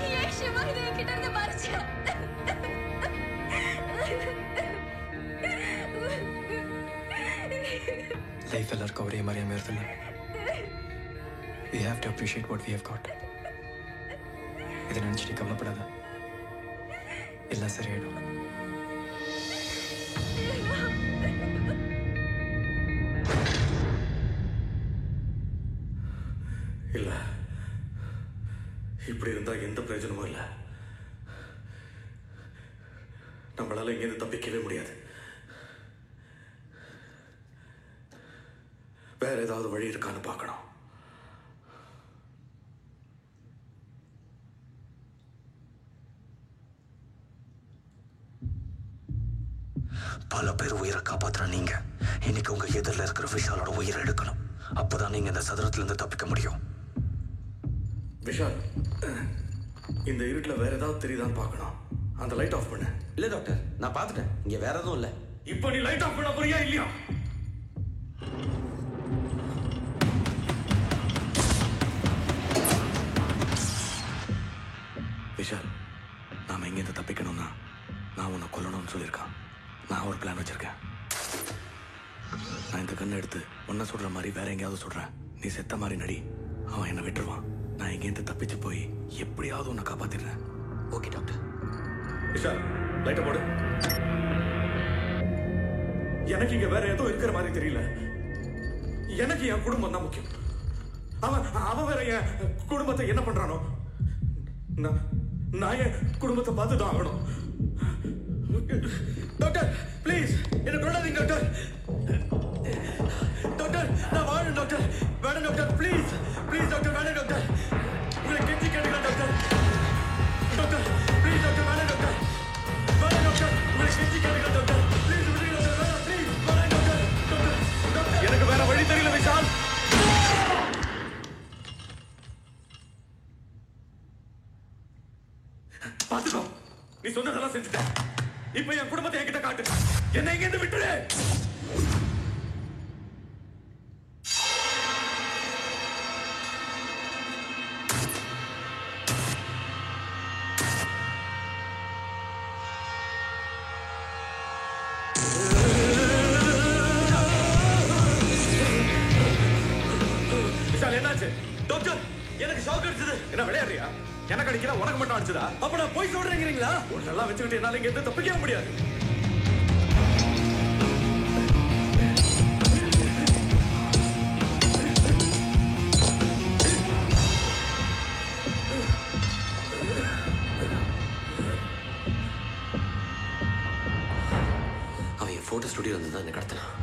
ஏன் சிவா இதை என்கிட்ட இருந்து மறைச்ச? லைஃப் எல்லாருக்கும் ஒரே மாதிரி அமையறதில்ல. We have to appreciate what we have got. இதை நினைச்சு நீ கவலைப்படாத, எல்லாம் சரியாயிடும். இல்ல, இப்படி இருந்தா எந்த பிரயோஜனமும் இல்லை. நம்மளால இங்கிருந்து தப்பிக்கவே முடியாது. வேற ஏதாவது வழி இருக்கான்னு பார்க்கணும். பல பேர் உயிரை காப்பாத்துற நீங்க இன்னைக்கு உங்க எதிரில் இருக்கிற விஷாலோட உயிரை எடுக்கணும். அப்பதான் நீங்க இந்த சதுரத்துல இருந்து தப்பிக்க முடியும். விஷால், இந்த இருட்டுல வேற ஏதாவது தெரியுதான்னு பார்க்கணும். அந்த லைட் ஆஃப் பண்ணு. இல்ல டாக்டர், நான் பார்த்துட்டேன். இங்க வேற எதுவும் இல்ல. இப்போ நீ லைட் ஆஃப் பண்ண போறியா இல்லையா? விஷால், நாம இங்கிருந்து தப்பிக்கணும்னா நான் உன்னை கொல்லணும்னு சொல்லியிருக்கான். நான் ஒரு பிளான் வச்சிருக்கேன். நான் இந்த கண்ணை எடுத்து உன்னை சுடுற மாதிரி வேற எங்கேயாவது சுடுறேன். நீ செத்த மாதிரி நடி. அவன் என்னை விட்டுருவான். நான் இங்கேருந்து தப்பிச்சு போய் எப்படியாவது உன்னை காப்பாத்திடுறேன். Okay doctor. விஷால், லைட்டை போடு. எனக்கு இங்க வேற ஏதோ இருக்கிற மாதிரி தெரியல. எனக்கு என் குடும்பம் தான் முக்கியம். அவன் வேற என் குடும்பத்தை என்ன பண்றானோ, நான் என் குடும்பத்தை பார்த்துதான் ஆகணும். டாக்டர் ப்ளீஸ் என்ன கொள்ளாதீங்க டாக்டர். டாக்டர் நான் வாழணும் டாக்டர். வேணும் டாக்டர், ப்ளீஸ் ப்ளீஸ் டாக்டர், வேணும் டாக்டர். உங்களை கெஞ்சி கேட்டுக்கலாம் டாக்டர். டாக்டர் ப்ளீஸ் டாக்டர், வேணும் டாக்டர். வேணும் டாக்டர், உங்களை கெஞ்சி கேட்டுக்கலாம் டாக்டர். ப்ளீஸ் விடுங்க டாக்டர், வேணும் ப்ளீஸ். வேணும் டாக்டர். டாக்டர் டாக்டர் எனக்கு வேற வழி தெரியல விஷால். பாத்துக்கோ, நீ சொன்னதெல்லாம் செஞ்சுட்டேன். இப்ப என் குடும்பத்தை என்கிட்ட காட்டு. என்னை இங்கிருந்து விட்டுடு. விஷால், என்னாச்சு? டாக்டர், எனக்கு ஷாக் அடிச்சது. என்ன விளையாடுறியா? எனக்கு அடிக்கல, உனக்கு மட்டும் அடிச்சதா? அப்ப நான் போய் சொல்றேங்கிறீங்களா? ஒன்னெல்லாம் வச்சுக்கிட்டு என்னால இங்க இருந்து தப்பிக்கவே முடியாது. அவன் என் போட்டோ ஸ்டுடியோ வந்து தான் என்ன கடத்தினான்.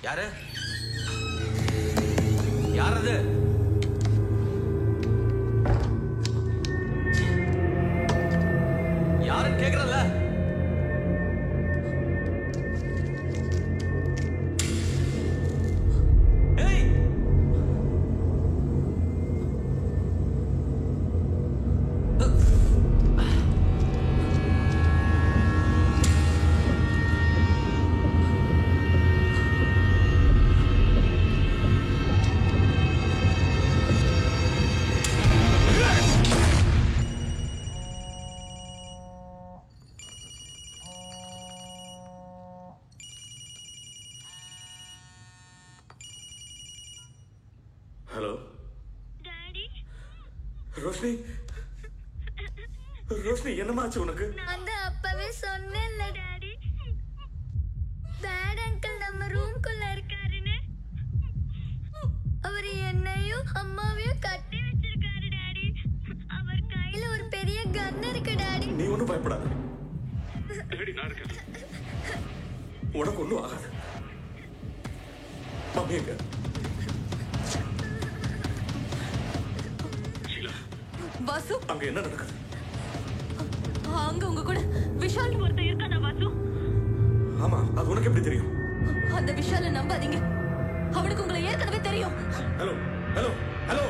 யாரு யார் அது? யாருன்னு கேக்குறல? ஹலோ ரோஷினி, ரோஷினி என்னமாச்சு உனக்கு? நான் தான் அப்பவே சொன்னேன்ல டாடி, டாட் அங்கிள் நம்ம ரூம்குள்ள இருக்காருன்னு. அவர் என்னையும் அம்மாவையும் கட்டி வச்சிருக்காரு டாடி. அவர் கையில ஒரு பெரிய கன் இருக்கு டாடி. நீ ஒன்றும் பயப்படாத, நான் இருக்கேன், உனக்கு ஒன்றும் ஆகாது. மம்மி எங்க? வாசு, அங்க என்ன நடக்குது? அங்க உங்க கூட விஷால் ஒருத்தன் இருக்கானா வாசு? ஆமா, அது உனக்கு எப்படி தெரியும்? அந்த விஷால நம்பாதீங்க, அவனுக்கு உங்களை ஏற்கனவே தெரியும். ஹலோ ஹலோ ஹலோ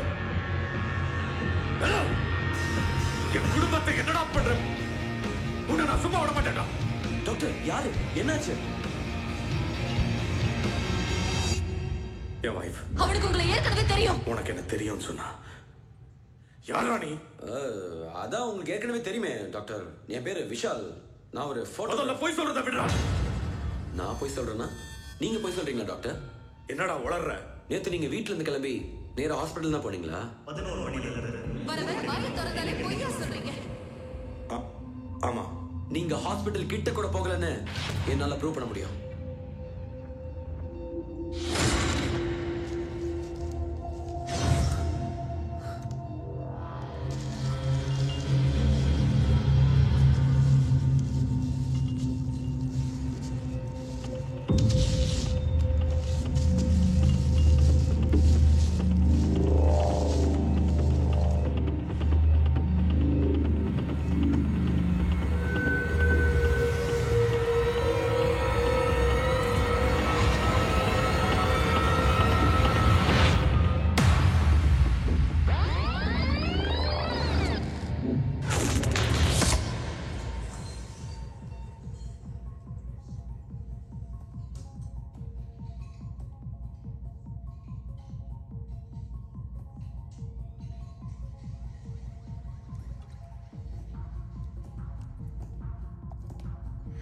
ஹலோ, என் குடும்பத்தை என்னடா பண்ற? உன்னை நான் சும்மா விட மாட்டேன்டா. டாக்டர் யாரு, என்னாச்சு? என் வைஃப். அவனுக்கு உங்களை ஏற்கனவே தெரியும். உனக்கு என்ன தெரியும்னு சொன்னா யாரா நீ? அதான் உங்களுக்கு ஏற்கனவே தெரியுமே டாக்டர், என் பேரு விஷால். நான் ஒரு போட்டோ. போய் சொல்றத விடுறா. நான் போய் சொல்றேன்னா நீங்க போய் சொல்றீங்களா டாக்டர்? என்னடா உளர்ற? நேத்து நீங்க வீட்ல இருந்து கிளம்பி நேரா ஹாஸ்பிடல் தான் போனீங்களா? 11 மணில வர வர வாயை திறந்தாலே பொய்யா சொல்றீங்க. ஆமா. நீங்க ஹாஸ்பிடல் கிட்ட கூட போகலன்னு என்னால ப்ரூவ் பண்ண முடியும்.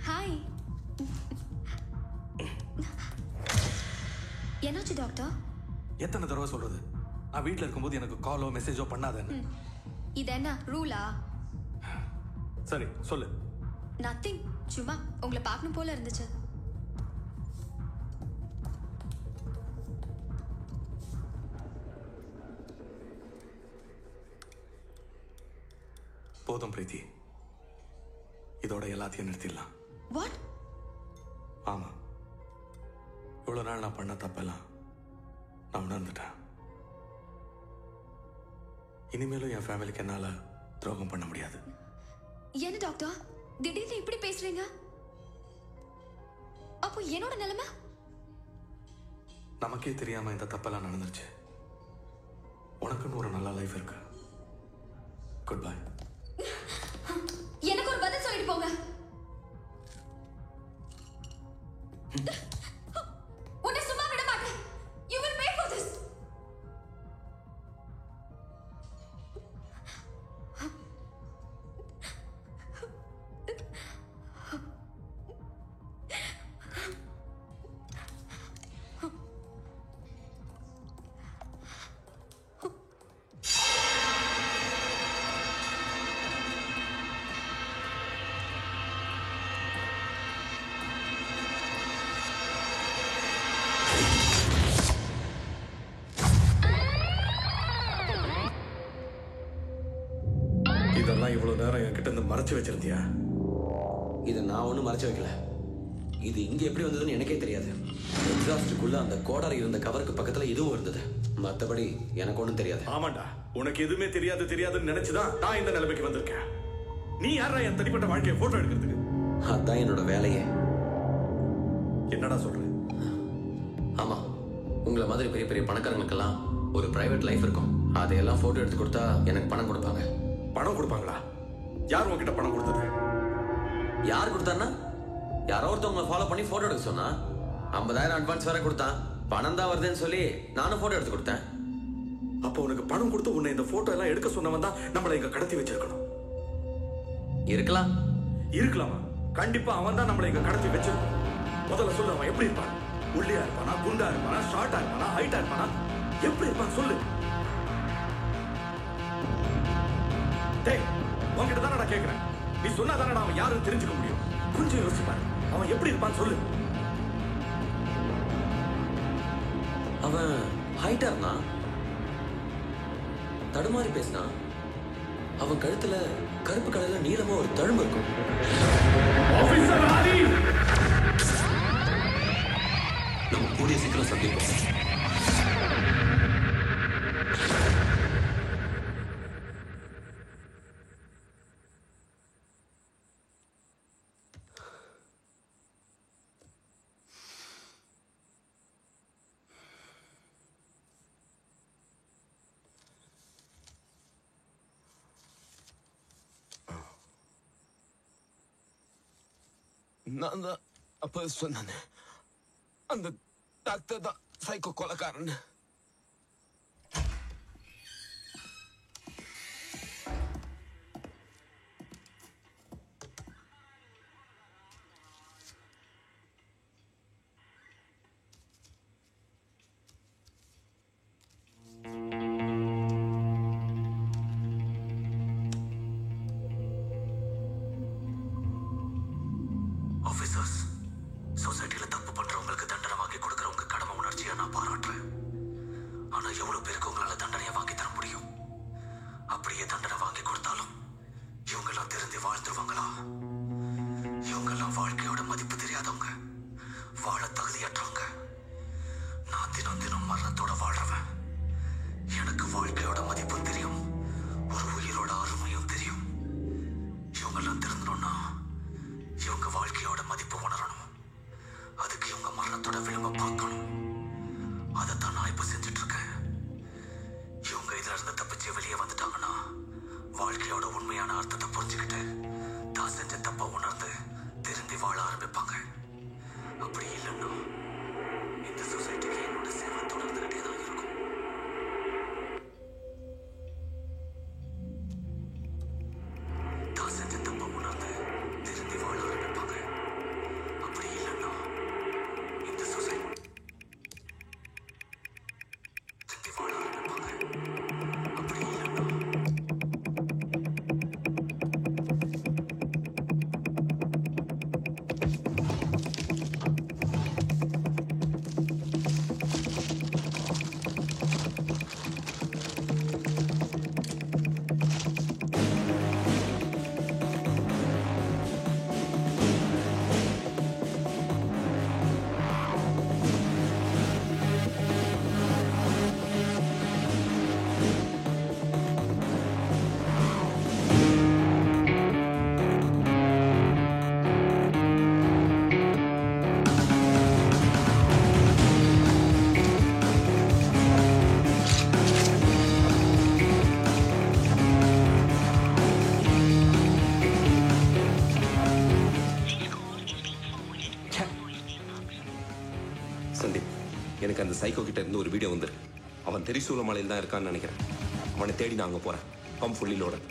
ஹாய். என்னாச்சு டாக்டர்? எத்தனை தடவை சொல்றது, நான் வீட்ல இருக்கும்போது எனக்கு காலோ மெசேஜோ பண்ணாதேன்னு. இது என்ன ரூலா? சரி சொல்லு. நத்திங், சும்மா உங்களை பார்க்கணும் போல இருந்துச்சு. போதும் பிரீத்தி, இதோட எல்லாத்தையும் நிறுத்திடலாம். வாட்? ஆமா, இவ்வளவு நாள் நான் பண்ண தப்பெல்லாம் நான் உணர்ந்துட்டேன். இனிமேலும் என் ஃபேமிலிக்கு என்னால துரோகம் பண்ண முடியாது. என்ன டாக்டர் திடீர்னு இப்படி பேசுறீங்க? அப்போ என்னோட நிலைமை? நமக்கே தெரியாம இந்த தப்பெல்லாம் நடந்துருச்சு. உனக்குன்னு ஒரு நல்ல லைஃப் இருக்கு. Good bye. எனக்கு ஒரு பதில் சொல்லிட்டு போங்க. உன்னை சும்மா விட மாட்டேன். You will pay for this. இதெல்லாம் இவ்வளவு நேரம் என்கிட்ட இருந்து மறைச்சு வச்சிருந்தியா? இதை நான் ஒன்றும் மறைச்சு வைக்கல. இது இங்க எப்படி வந்ததுன்னு எனக்கே தெரியாது. எக்ஸாஸ்டுக்குள்ள அந்த கோடாரி இருந்த கவருக்கு பக்கத்துல இதுவும் இருந்தது. மத்தபடி எனக்கு ஒண்ணும் தெரியாது. ஆமாண்டா, உனக்கு எதுவுமே தெரியாதுன்னு நினைச்சுதான் நான் இந்த நிலைமைக்கு வந்திருக்கேன். நீ யாரா என் தனிப்பட்ட வாழ்க்கையை போட்டோ எடுக்கிறதுக்கு? அதான் என்னோட வேலையே. என்னடா சொல்ற? ஆமா, உங்களை மாதிரி பெரிய பெரிய பணக்காரங்களுக்கெல்லாம் ஒரு பிரைவேட் லைஃப் இருக்கும். அதையெல்லாம் போட்டோ எடுத்து கொடுத்தா எனக்கு பணம் கொடுப்பாங்க. பணம் கொடுப்பாங்களா? யார் உங்ககிட்ட பணம் கொடுத்தது? யார் கொடுத்தான்னா, யாரோ ஒருத்தவங்களை ஃபாலோ பண்ணி போட்டோ எடுக்க சொன்னா 50,000 அட்வான்ஸ் வேற கொடுத்தான். பணம் தான் வருதுன்னு சொல்லி நானும் போட்டோ எடுத்து கொடுத்தேன். அப்போ உனக்கு பணம் கொடுத்து உன்னை இந்த போட்டோ எல்லாம் எடுக்க சொன்னவன் தான் நம்மளை இங்க கடத்தி வச்சிருக்கணும். இருக்கலாம். இருக்கலாமா? கண்டிப்பா அவன் தான் நம்மளை இங்க கடத்தி வச்சிருக்கணும். முதல்ல சொல்லு, அவன் எப்படி இருப்பான்? உள்ளியா இருப்பானா, குண்டா இருப்பானா, ஷார்ட்டா இருப்பானா, ஹைட்டா இருப்பானா, எப்படி இருப்பான் சொல்லு. டேய், உன்கிட்ட தானடா கேக்குறேன். நீ சொன்னா தானடா அவன் யாருன்னு தெரிஞ்சுக்க முடியும். கொஞ்சம் யோசிப்பாரு, அவன் எப்படி இருப்பான்னு சொல்லு. அவன் ஹைட்டா இருந்தான், தடுமாறி பேசினா, அவன் கழுத்துல கருப்பு கலர்ல நீளமா ஒரு தழும்பு இருக்கும். நம்ம கூடிய சீக்கிரம் சந்திப்போம். நான் தான் அப்ப சொன்னேன், அந்த டாக்டர் தான் சைக்கோ கொலைக்காரன். சொசைட்டில தப்பு பண்றவங்களுக்கு தண்டனை வாங்கி கொடுக்கறவங்க கடமை உணர்ச்சியா நான் பாராட்டுறேன். ஆனா எவ்வளவு பேருக்கு உங்களால தண்டனையை வாங்கி தர முடியும்? அப்படியே தண்டனை வாங்கி கொடுத்தாலும் இவங்க எல்லாம் திருந்தி வாழ்ந்துருவாங்களா? இவங்க எல்லாம் வாழ்க்கையோட மதிப்பு தெரியாதவங்க, வாழ தகுதியற்றவங்க. நான் தினம் தினம் மரணத்தோட வாழ்றவன். எனக்கு வாழ்க்கையோட மதிப்பும் தெரியும், ஒரு உயிரோட அருமையும் தெரியும். இவங்க எல்லாம் திருந்தணும்னா இவங்க வாழ்க்கையோட மதிப்பு உணரணும். அதுக்கு இவங்க மரணத்தோட விளிம்ப பார்க்கணும். அதைத்தான் நான் இப்ப செஞ்சுட்டு இருக்கேன். இவங்க இதுல இருந்து தப்பிச்சு வெளியே வந்துட்டாங்கன்னா வாழ்க்கையோட உண்மையான அர்த்தத்தை புரிஞ்சுக்கிட்டு தான் செஞ்ச தப்ப உணர்ந்து திரும்பி வாழ ஆரம்பிப்பாங்க. அப்படி இல்லைன்னா இந்த சொசைட்டிக்கு என்னோட சேவை தொடர்ந்துகிட்டே தான் இருக்கும். தான் செஞ்ச தப்ப உணர்ந்து திரும்பி வாழ ஆரம்பிப்பாங்க. அப்படி இல்லைன்னா இந்த சொசைட்டி திரும்பி வாழ ஆரம்பிப்பாங்க. அப்படி இல்லைன்னா சந்தீப், எனக்கு அந்த சைக்கோ கிட்ட இருந்து ஒரு வீடியோ வந்துருக்கு. அவன் திரிசூல மலையில் தான் இருக்கான்னு நினைக்கிறேன். அவனை தேடி நான் அங்கே போறேன். Come fully loaded.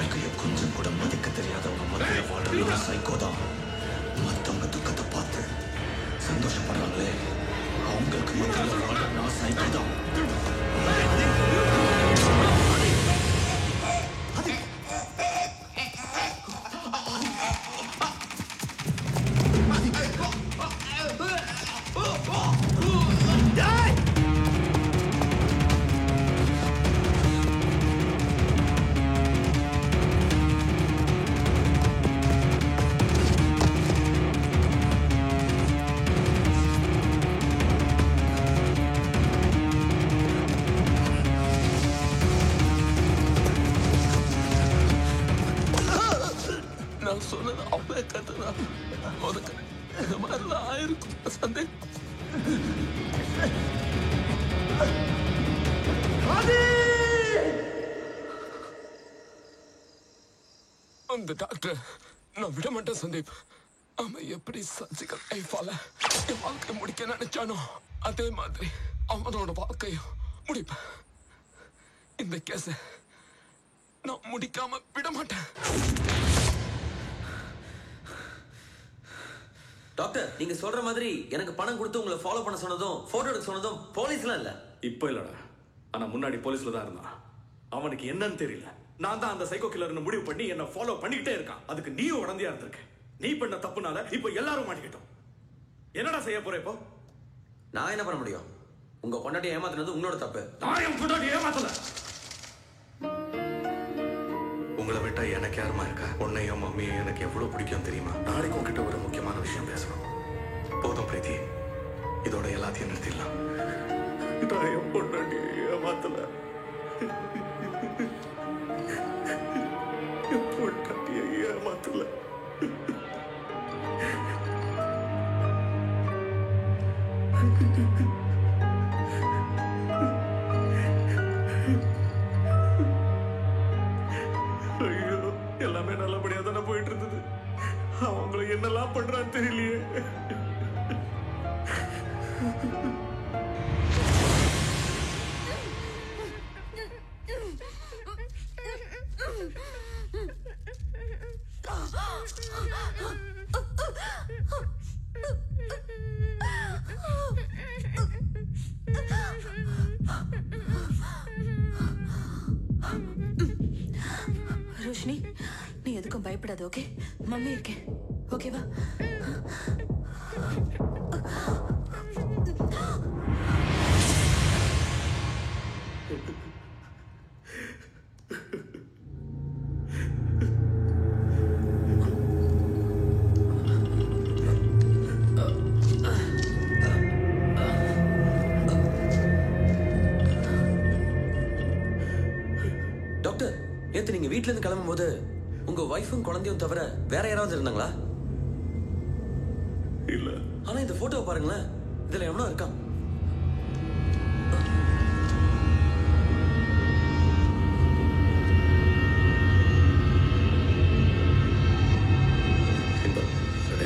வாழ்க்கையை கொஞ்சம் கூட மதிக்க தெரியாதவங்க மத்திய வாழ்ற சைக்கோதான். மற்றவங்க துக்கத்தை பார்த்து சந்தோஷப்படுறாங்களே, அவங்களுக்கு மத்தியில் வாழ்ற நான் சைக்கோதான். நான் சொன்னது அவ்வளோ கத்துனா உனக்கு இந்த மாதிரிலாம் ஆயிருக்கும் சந்தேகம். அந்த டாக்டர் நான் விட மாட்டேன் சந்தீப். அவன் எப்படி சர்ஜிக்கல் லைஃபால என் வாழ்க்கையை முடிக்க நினைச்சானோ அதே மாதிரி அவனோட வாழ்க்கையும் முடிப்பேன். இந்த கேஸை நான் முடிக்காம விட மாட்டேன். டாக்டர், நீங்க சொல்ற மாதிரி எனக்கு பணம் கொடுத்து உங்களை ஃபாலோ பண்ண சொன்னதும் போட்டோ எடுக்க சொன்னதும் போலீஸ்லாம் இல்ல. இப்போ இல்லடா, ஆனா முன்னாடி போலீஸ்ல தான் இருந்தான். அவனுக்கு என்னன்னு தெரியல. நான் தான் அந்த சைக்கோ கில்லர்னு முடிவு பண்ணி என்ன ஃபாலோ பண்ணிக்கிட்டே இருக்கான். அதுக்கு நீயும் உடந்தையா இருந்திருக்க. நீ பண்ண தப்புனால இப்போ எல்லாரும் மாட்டிக்கிட்டோம். என்னடா செய்ய போற இப்போ? நான் என்ன பண்ண முடியும்? உங்க பொண்டாட்டி ஏமாத்துனது உங்களோட தப்பு. நான் என் பொண்டாட்டி ஏமாத்தல. உங்களை விட்டா எனக்கு யாருமா இருக்கா? உன்னையும் மம்மியும் எனக்கு எவ்வளவு பிடிக்கும் தெரியுமா? நாளைக்கு உங்ககிட்ட ஒரு முக்கியமான விஷயம் பேசணும். போதும் பிரீத்தி, இதோட எல்லாத்தையும் நிறுத்திடலாம். நான் என் பொண்டாட்டி ஏமாத்தல. என் பொண்டாட்டியை ஏமாத்தல. ஐயோ, எல்லாமே நல்லபடியா தானே போயிட்டு இருந்தது. அவங்களை என்னெல்லாம் பண்றான்னு தெரியலையே. ரோஷினி, நீ எதுக்கும் பயப்படாத. ஓகே, மம்மி இருக்கேன். ஓகேவா? டாக்டர், நேத்து நீங்க வீட்ல இருந்து கிளம்பும் போது உங்க வைஃபும் குழந்தையும் தவிர வேற யாராவது இருந்தாங்களா? இல்ல. ஆனா இந்த போட்டோவை பாருங்களேன், இதுல எவனோ இருக்கான்.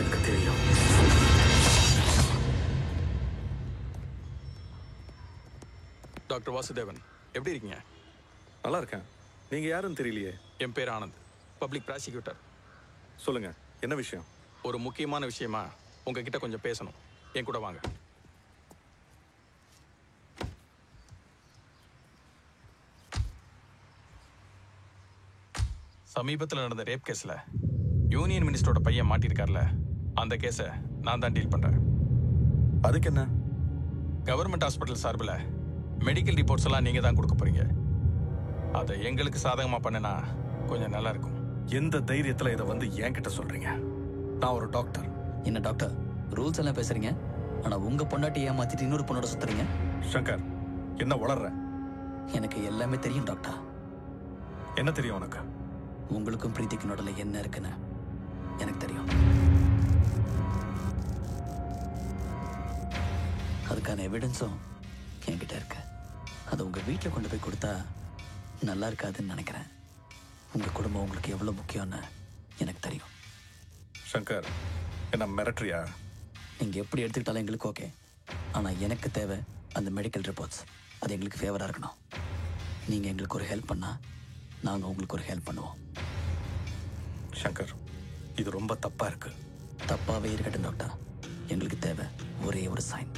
எனக்கு தெரியும். டாக்டர் வாசுதேவன், எப்படி இருக்கீங்க? நல்லா இருக்கேன். நீங்க யாருன்னு தெரியலையே. என் பேர் ஆனந்த், பப்ளிக் ப்ராசிக்யூட்டர். சொல்லுங்க, என்ன விஷயம்? ஒரு முக்கியமான விஷயமா உங்ககிட்ட கொஞ்சம் பேசணும். என் கூட வாங்க. சமீபத்தில் நடந்த ரேப் கேஸ்ல யூனியன் மினிஸ்டரோட பையன் மாட்டிருக்கார்ல, அந்த கேஸை நான் தான் டீல் பண்றேன். அதுக்கு என்ன? கவர்மெண்ட் ஹாஸ்பிட்டல் சார்பில் மெடிக்கல் ரிப்போர்ட்ஸ் எல்லாம் நீங்க தான் கொடுக்க போறீங்க. அதை எங்களுக்கு சாதகமா பண்ணினா கொஞ்சம் நல்லா இருக்கும். எந்த தைரியத்துல இதை வந்து என்கிட்ட சொல்றீங்க? நான் ஒரு டாக்டர். என்ன டாக்டர், ரூல்ஸ் எல்லாம் பேசுறீங்க, ஆனா உங்க பொண்டாட்டி ஏமாத்திட்டு இன்னொரு பொண்ணோட சுத்துறீங்க? சங்கர், என்ன வளர்ற? எனக்கு எல்லாமே தெரியும் டாக்டர். என்ன தெரியும் உனக்கு? உங்களுக்கும் பிரீத்திக்கு நடுல என்ன இருக்குன்னு எனக்கு தெரியும். அதுக்கான எவிடன்ஸும் என்கிட்ட இருக்கு. அதை உங்க வீட்டில் கொண்டு போய் கொடுத்தா நல்லா இருக்காதுன்னு நினைக்கிறேன். உங்க குடும்பம் உங்களுக்கு எவ்வளவு முக்கியம்னு எனக்கு தெரியும். சங்கர், என்ன மிரட்டுறியா? நீங்க எப்படி எடுத்துக்கிட்டாலும் எங்களுக்கு ஓகே. ஆனா எனக்கு தேவை அந்த மெடிக்கல் ரிப்போர்ட்ஸ். அது எங்களுக்கு ஃபேவரா இருக்கணும். நீங்க எங்களுக்கு ஒரு ஹெல்ப் பண்ணா நாங்க உங்களுக்கு ஒரு ஹெல்ப் பண்ணுவோம். சங்கர், இது ரொம்ப தப்பா இருக்கு. தப்பாவே இருக்கட்டும் டாக்டர். எங்களுக்கு தேவை ஒரே ஒரு சைன்,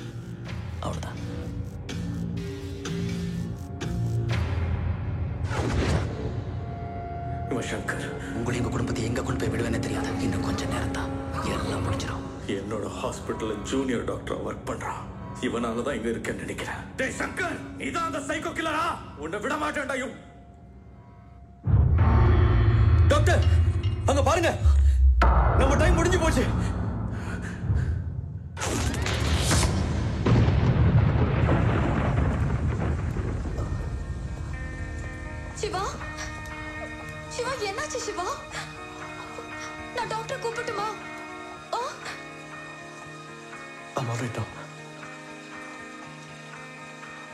அவ்வளவுதான். சங்கர், உங்களை எங்க குடும்பத்தை எங்க கொண்டு போய் விடுவேன்னு தெரியாது. இன்னும் கொஞ்சம் நேரம் தான், எல்லாம் முடிஞ்சிடும். என்னோட ஹாஸ்பிட்டல்ல ஜூனியர் டாக்டரா ஒர்க் பண்றான். இவனாலதான் இங்க இருக்கேன்னு நினைக்கிறேன். டேய் சங்கர், இதான் அந்த சைக்கோ கில்லரா? உன்னை விட மாட்டேன்டா. டாக்டர், அங்க பாருங்க, நம்ம டைம் முடிஞ்சு போச்சு. சிவா, சிவா என்னாச்சு சிவா? நான் டாக்டர் கூப்பிட்டுமா?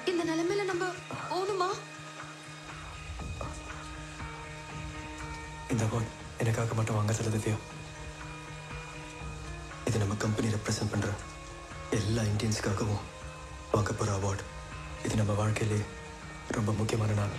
இந்த நிலைமையில நம்ம ஓணுமா? இந்த அவார்ட் எனக்காக மட்டும் வாங்கறதுல திவ்யா. இது நம்ம கம்பெனி ரெப்ரசென்ட் பண்ற எல்லா இந்தியன்ஸுக்காகவும் வாங்க போற அவார்ட். இது நம்ம வாழ்க்கையிலே ரொம்ப முக்கியமான நாள்.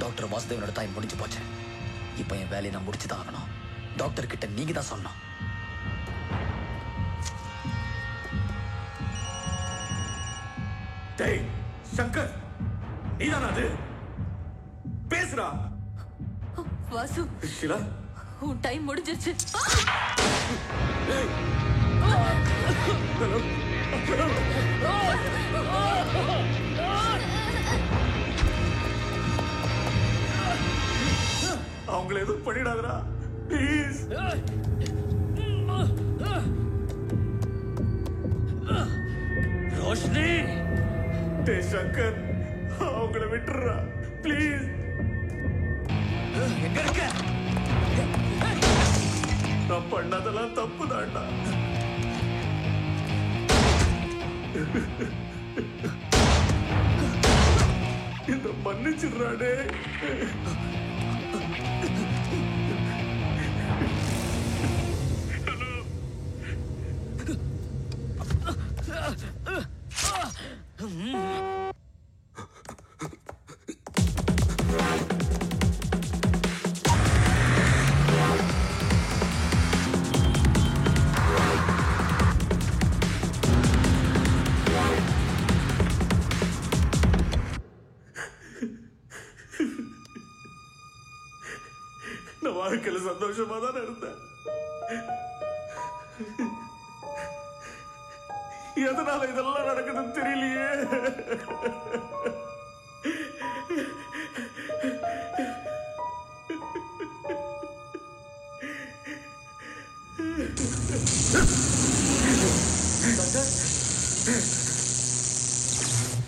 டாக்டர் வாசுதேவனோட டைம் முடிஞ்சு போச்சு. இப்போ என் வேலையை நான் முடிச்சுதான் ஆகணும். டாக்டர் கிட்ட நீங்க தான் சொல்லணும். டேய் சங்கர், நீதானா அது? பேசுறா. வாசு, ஷீலா, உன் டைம் முடிஞ்சிருச்சு. அவங்கள எதுவும் பண்ணிடாதடா ப்ளீஸ். ரோஷினி, டேய் சங்கர், அவங்கள விட்டுறா ப்ளீஸ். எங்க இருக்க? நான் பண்ணதெல்லாம் தப்பு தான்டா. இந்த மன்னிச்சிடுறாடே. நான் வாழ்க்கையில சந்தோஷமா தானே இருந்தேன். எதனால இதெல்லாம் நடக்குதுன்னு தெரியலையே.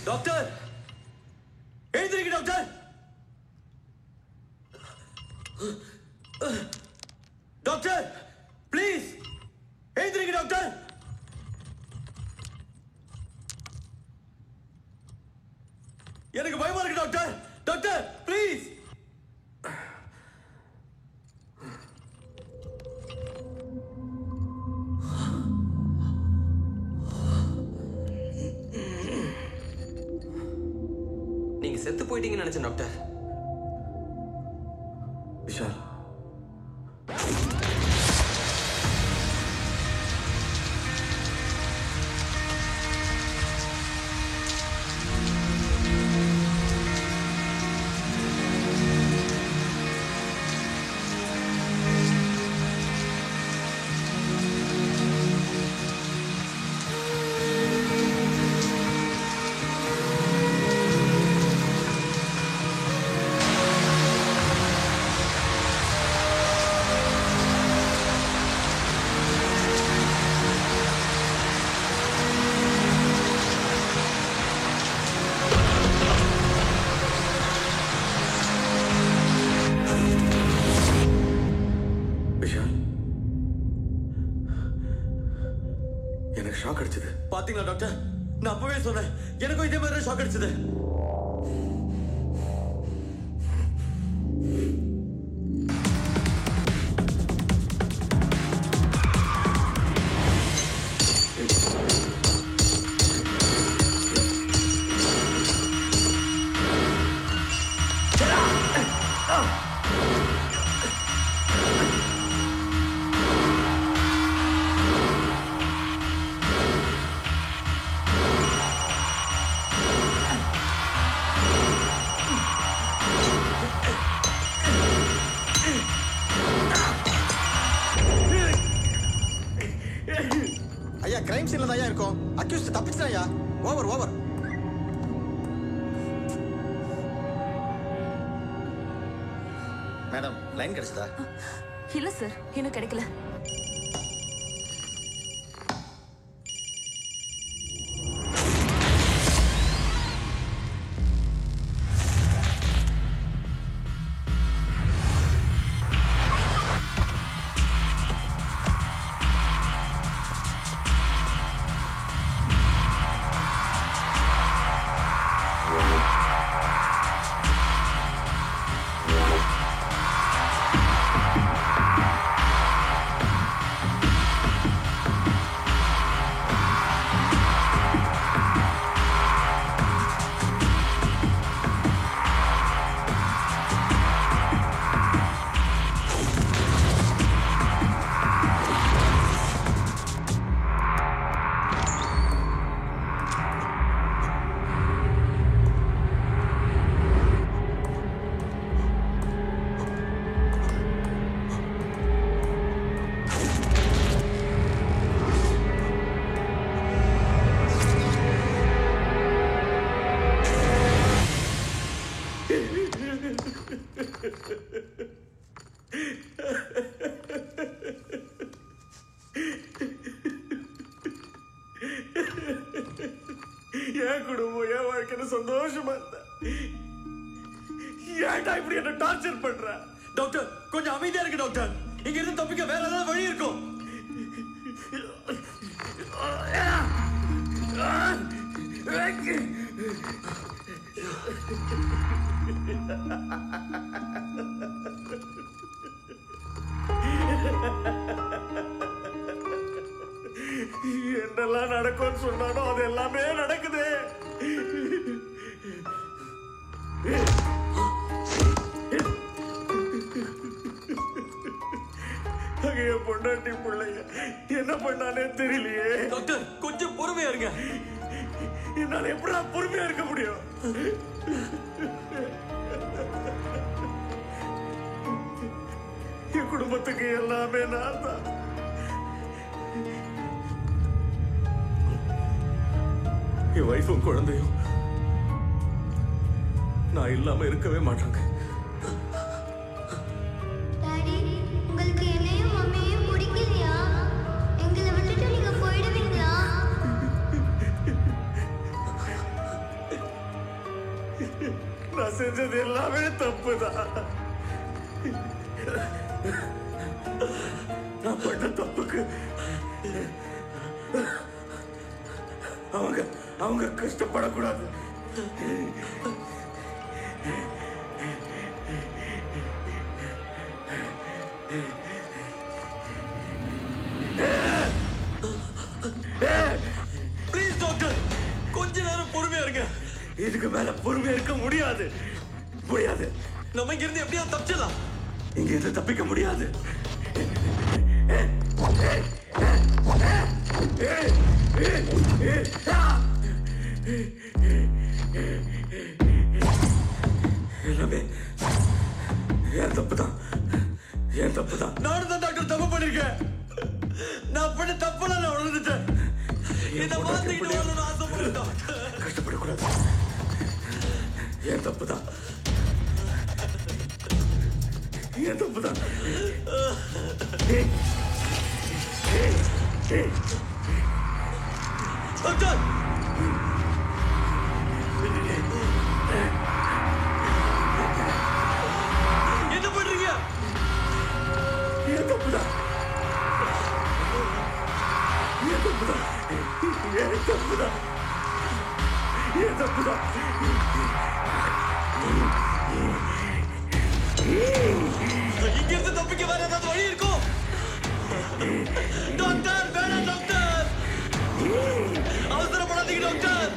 டாக்டர், எழுந்திருங்க டாக்டர். டாக்டர் ப்ளீஸ் எழுந்திருங்க டாக்டர். எனக்கு பயமா இருக்கு டாக்டர். Doctor please. நீங்க செத்து போயிட்டீங்கன்னு நினைச்சேன் டாக்டர். விஷால், எனக்கு ஷாக் அடிச்சது. பாத்தீங்களா டாக்டர், நான் அப்பவே சொன்னேன் எனக்கும் இதே மாதிரி ஷாக் அடிச்சது. ஐயா கிரைம் சீன்ல தான் இருக்கும். அக்யூஸ்ட் தப்பிச்சிட்டாயா? Over over. மேடம் லைன் கிடைச்சதா? இல்ல சார், இன்னும் கிடைக்கல. என் குடும்பம் என் வாழ்க்கையில சந்தோஷமா இருந்தா ஏன்டா இப்படி என்ன டார்ச்சர் பண்ற? டாக்டர் கொஞ்சம் அமைதியா இருக்கு டாக்டர். இங்க இருந்து தப்பிக்க வேற ஏதாவது வழி இருக்கும். என்னெல்லாம் நடக்கும்னு சொன்னானோ அது எல்லாமே நடக்குது. என் பொண்டாட்டி பிள்ளைய என்ன பண்ணானே தெரியலையே. டாக்டர் கொஞ்சம் பொறுமையா இருங்க. என்னால எப்படா பொறுமையா இருக்க முடியும்? என் குடும்பத்துக்கு எல்லாமே நான் தான். என் வைஃபும் குழந்தையும் நான் இல்லாம இருக்கவே மாட்டாங்க. டாடி, உங்களுக்கு என்னையும் மம்மியையும் பிடிக்கலையா? எங்களை விட்டுட்டு நீங்க போயிடுவீங்களா? நான் செஞ்சது எல்லாமே தப்புதான். நான் பண்ண தப்புக்கு அவங்க கஷ்டப்படக்கூடாது. ப்ளீஸ் டாக்டர் கொஞ்ச நேரம் பொறுமையா இருங்க. இதுக்கு மேல பொறுமையா இருக்க முடியாது. முடியாது. நம்ம இங்க இருந்து எப்படியா தப்பிச்சிடலாம். இங்க இருந்து தப்பிக்க முடியாது. எல்லாமே என் தப்புதான். என் தப்புதான். நானும் தான் டாக்டர் தப்பு பண்ணிருக்கேன். நான் பண்ண தப்பெல்லாம் நான் உணர்ந்துட்டேன். இதை மாத்திக்கிட்டு வரணும்னு ஆசைப்படுறேன் டாக்டர். கஷ்டப்படக்கூடாது. என் தப்புதான். என் தப்புதான். டாக்டர் என்ன பண்றீங்க? என் தப்புதான். என் தப்பு. தப்புதான் ஏன் தப்புதான் ஏன் தப்புதான் இங்கிருந்து தப்பிக்க வேற ஏதாவது வழி இருக்கும் டாக்டர் வேணாம் டாக்டர் அவசரப்படாதீங்க டாக்டர்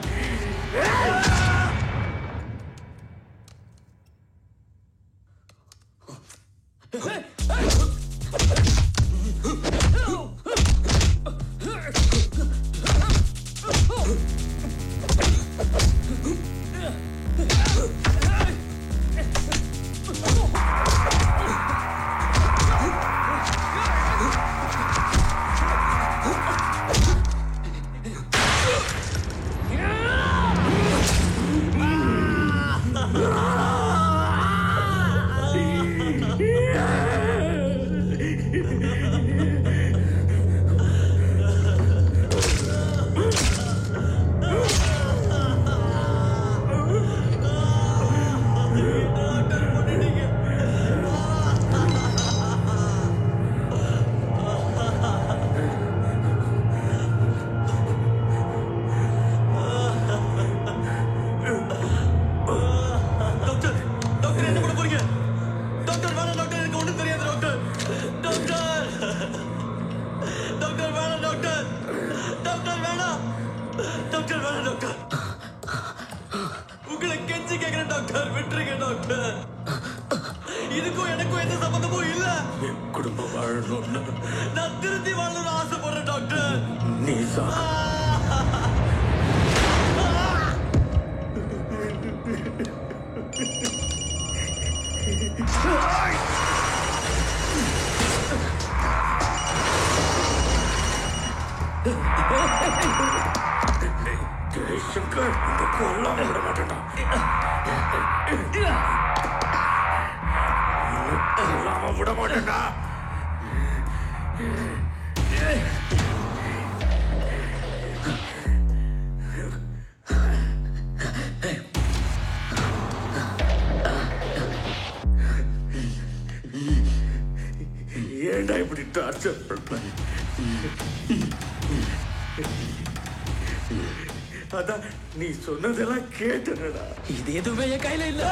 அதான் நீ சொன்னதெல்லாம் கேட்டனடா இது எதுவுமே என் கையில இல்ல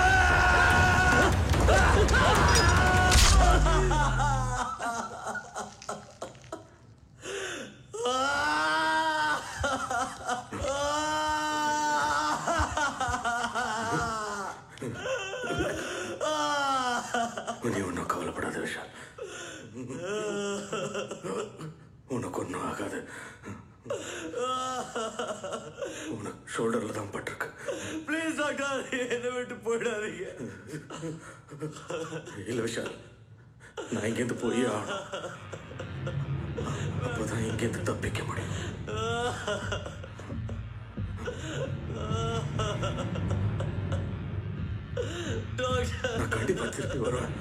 நீ ஒன்னும் கவலைப்படாத விஷால் உனக்கு ஒன்னும் ஆகாது உனக்கு ஷோல்டர்ல தான் பட்டிருக்கு ப்ளீஸ் டாக்டர் என்னை விட்டு போயிடாதீங்க இல்ல விஷால் நான் இங்கேருந்து போய் ஆகணும் அப்பதான் இங்கேருந்து தப்பிக்க முடியும் நான் கண்டிப்பா திருப்பி வருவேன்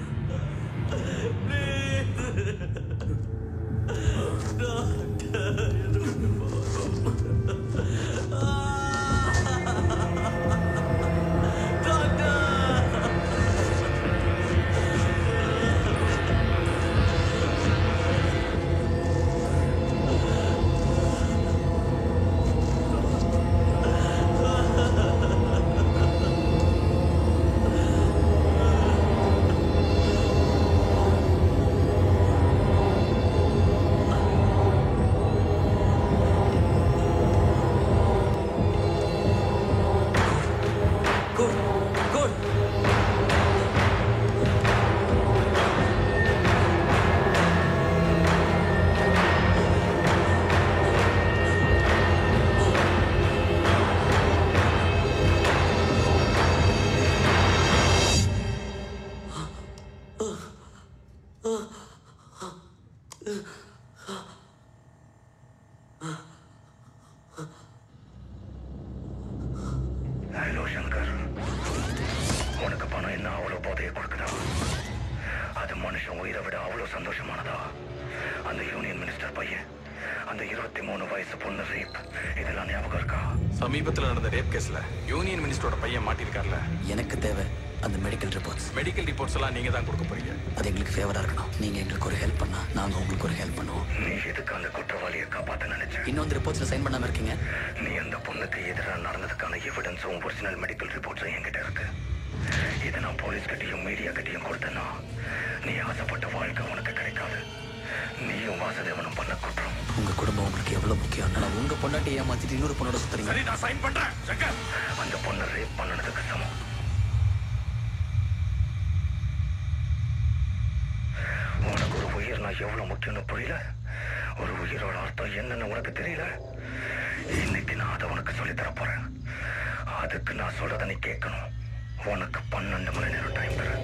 சமீபத்தில் நடந்த ரேப் கேஸ்ல யூனியன் மினிஸ்டரோட பையன் மாட்டிருக்கார்ல எனக்கு தேவை அந்த மெடிக்கல் ரிப்போர்ட்ஸ் எல்லாம் நீங்க தான் கொடுக்க போறீங்க. அது எங்களுக்கு ஃபேவரா இருக்கணும். நீங்க எங்களுக்கு ஒரு ஹெல்ப் பண்ணா நாங்க உங்களுக்கு ஒரு ஹெல்ப் பண்ணுவோம். நீ எதுக்கு அந்த குற்றவாளியை காப்பாத்த நினைச்ச? இன்னும் அந்த ரிப்போர்ட்ஸ்ல சைன் பண்ணாம இருக்கீங்க. நீ அந்த பொண்ணுக்கு எதிராக நடந்ததுக்கான எவிடன்ஸும் ஒரிஜினல் மெடிக்கல் ரிப்போர்ட்ஸும் என்கிட்ட இருக்கு. இதை நான் போலீஸ் கிட்டையும் மீடியா கிட்டையும் கொடுத்தேன்னா நீ ஆசைப்பட்ட வாழ்க்கை உனக்கு கிடைக்காது. நீயும் வாசுதேவனும் பண்ண குற்றம். உங்க குடும்பம் உங்களுக்கு எவ்வளவு முக்கியம். உங்க பொண்ணாட்டி ஏமாத்திட்டு இன்னொரு பொண்ணோட சுத்துறீங்க. சரி, நான் சைன் பண்றேன். அந்த பொண்ணை ரேப் பண்ணதுக்கு சமம். உனக்கு ஒரு உயிர் நான் எவ்வளவு முக்கியம்னு புரியல. ஒரு உயிரோட அர்த்தம் என்னன்னு உனக்கு தெரியல. இன்னைக்கு நான் அதை உனக்கு சொல்லித்தர போறேன். அதுக்கு நான் சொல்றதை நீ கேட்கணும். உனக்கு 12 மணி நேரம் டைம் தரேன்.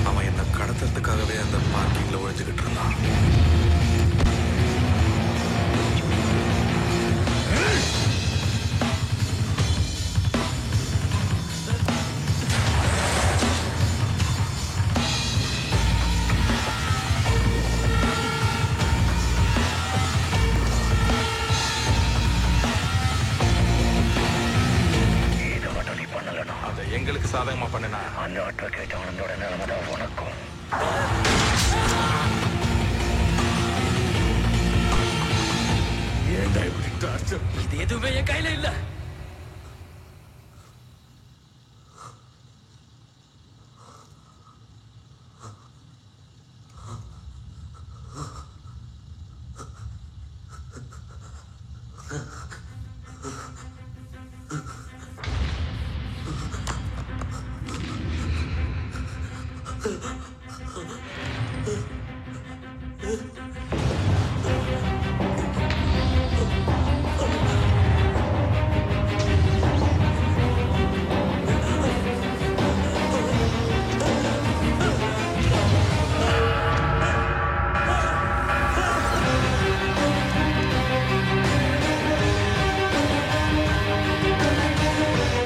அவன் என்ன கடத்துறதுக்காகவே அந்த பார்க்கிங்ல ஒழிஞ்சுக்கிட்டு இருந்தான். எங்களுக்கு சாதகமா பண்ணனா அந்த அட்வொகேட் அவனோட நிலைமை தான் உனக்கும். ஏன்டா இப்படி டார்ச்சர்? இது எதுவுமே என் கையில இல்ல.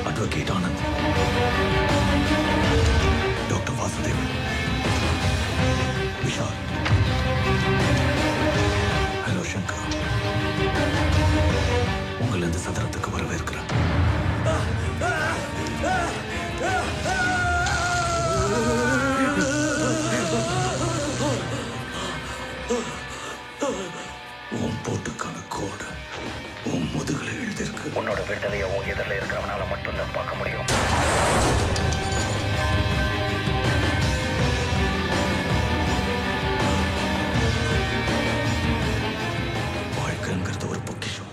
Advocate Anand, Dr. Vasudevan, Vishal, Hello Shankar. உங்களை இந்த சதுரத்துக்கு வரவேற்கிறேன். உன் போட்டுக்கான கோடு உன் முதுகுல எழுதியிருக்கு. உன்னோட விடுதலையை உன் எதிரில் இருக்கிறவனால மட்டும்தான் பார்க்க முடியும். வாழ்க்கைங்கிறது ஒரு பொக்கிஷம்.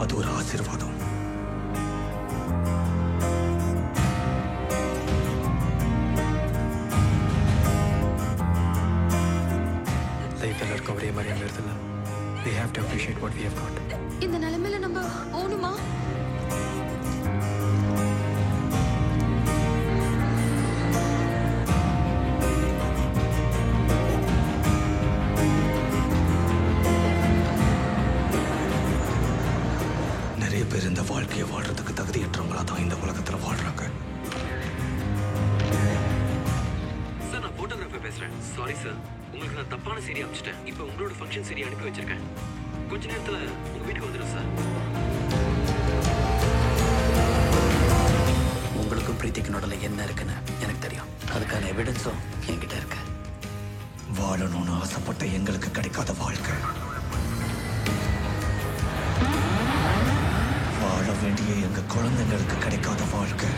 அது ஒரு ஆசீர்வாதம். லைஃப் எல்லாருக்கும் ஒரே மாதிரி அமையறதில்ல. We have to appreciate what we have got. இந்த நிலைமையில நம்ம போகணுமா? நிறைய பேர் இந்த வாழ்க்கையை வாழ்றதுக்கு தகுதியற்றவங்களா தான் இந்த உலகத்துல வாழ்றாங்க. சார், நான் போட்டோகிராஃபர் பேசுறேன். சாரி சார், உங்களுக்கு நான் தப்பான சீடி அனுப்பிச்சிட்டேன். இப்போ உங்களோட ஃபங்க்ஷன் சீடி அனுப்பி வச்சிருக்கேன். கொஞ்ச நேரத்துல உங்க வீட்டுக்கு வந்துடும் சார். உங்களுக்கும் பிரீத்திக்கு நடுவில் என்ன இருக்குன்னு எனக்கு தெரியும். அதுக்கான எவிடன்ஸும் என்கிட்ட இருக்கு. வாழணும்னு ஆசைப்பட்ட எங்களுக்கு கிடைக்காத வாழ்க்கை, வாழ வேண்டிய எங்க குழந்தைங்களுக்கு கிடைக்காத வாழ்க்கை,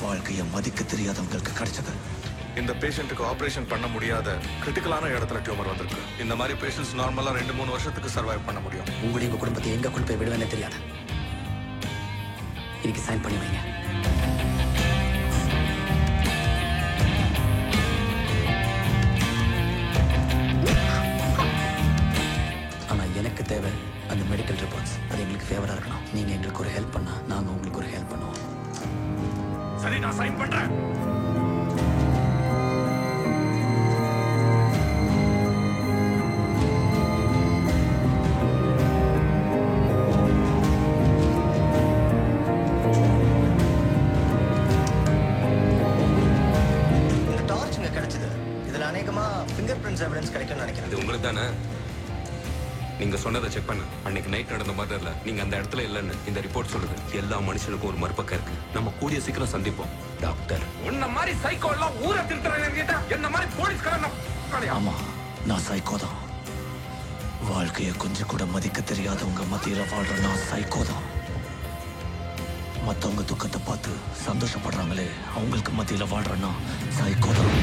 வாழ்க்கையை மதிக்க தெரியாதவங்களுக்கு கிடைச்சது. இந்த பேஷண்ட்டுக்கு ஆபரேஷன் பண்ண முடியாத கிரிட்டிக்கலான இடத்துல டியூமர் வந்திருக்கு. இந்த மாதிரி பேஷண்ட்ஸ் நார்மலா 2-3 வருஷத்துக்கு சர்வைவ் பண்ண முடியும். உங்களுடைய உங்க குடும்பத்தை எங்க கொண்டு போய் விடுவேன்னு தெரியாது. இன்னைக்கு சைன் பண்ணி வைங்க. ஆனா எனக்கு தேவை அந்த மெடிக்கல் ரிப்போர்ட்ஸ். அது எங்களுக்கு ஃபேவரா இருக்கணும். நீங்க எங்களுக்கு ஒரு ஹெல்ப் பண்ணா நாங்க உங்களுக்கு ஒரு ஹெல்ப் பண்ணுவோம். சரி, நான் சைன் பண்றேன். இது உங்களுக்கு தானே? நீங்க சொன்னதை செக் பண்ண. அன்னைக்கு நைட் நடந்த மாதிரி இல்ல. நீங்க அந்த இடத்துல இல்லைன்னு இந்த ரிப்போர்ட் சொல்லுது. எல்லா மனுஷனுக்கும் ஒரு மறுபக்கம் இருக்கு. நம்ம கூடிய சீக்கிரம் சந்திப்போம். டாக்டர், உன்ன மாதிரி சைக்கோ எல்லாம் ஊரை திருத்துறாங்க. என்ன மாதிரி போலீஸ்காரன். ஆமா, நான் சைக்கோ தான். வாழ்க்கையை கொஞ்சம் கூட மதிக்க தெரியாதவங்க மத்தியில வாழ்ற நான் சைக்கோ தான். மத்தவங்க துக்கத்தை பார்த்து சந்தோஷப்படுறாங்களே, அவங்களுக்கு மத்தியில வாழ்றேன்னா சைக்கோ தான்.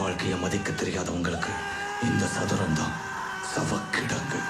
வாழ்க்கையை மதிக்க தெரியாத உங்களுக்கு இந்த சதுரம் தான் சவக்கிடங்கு.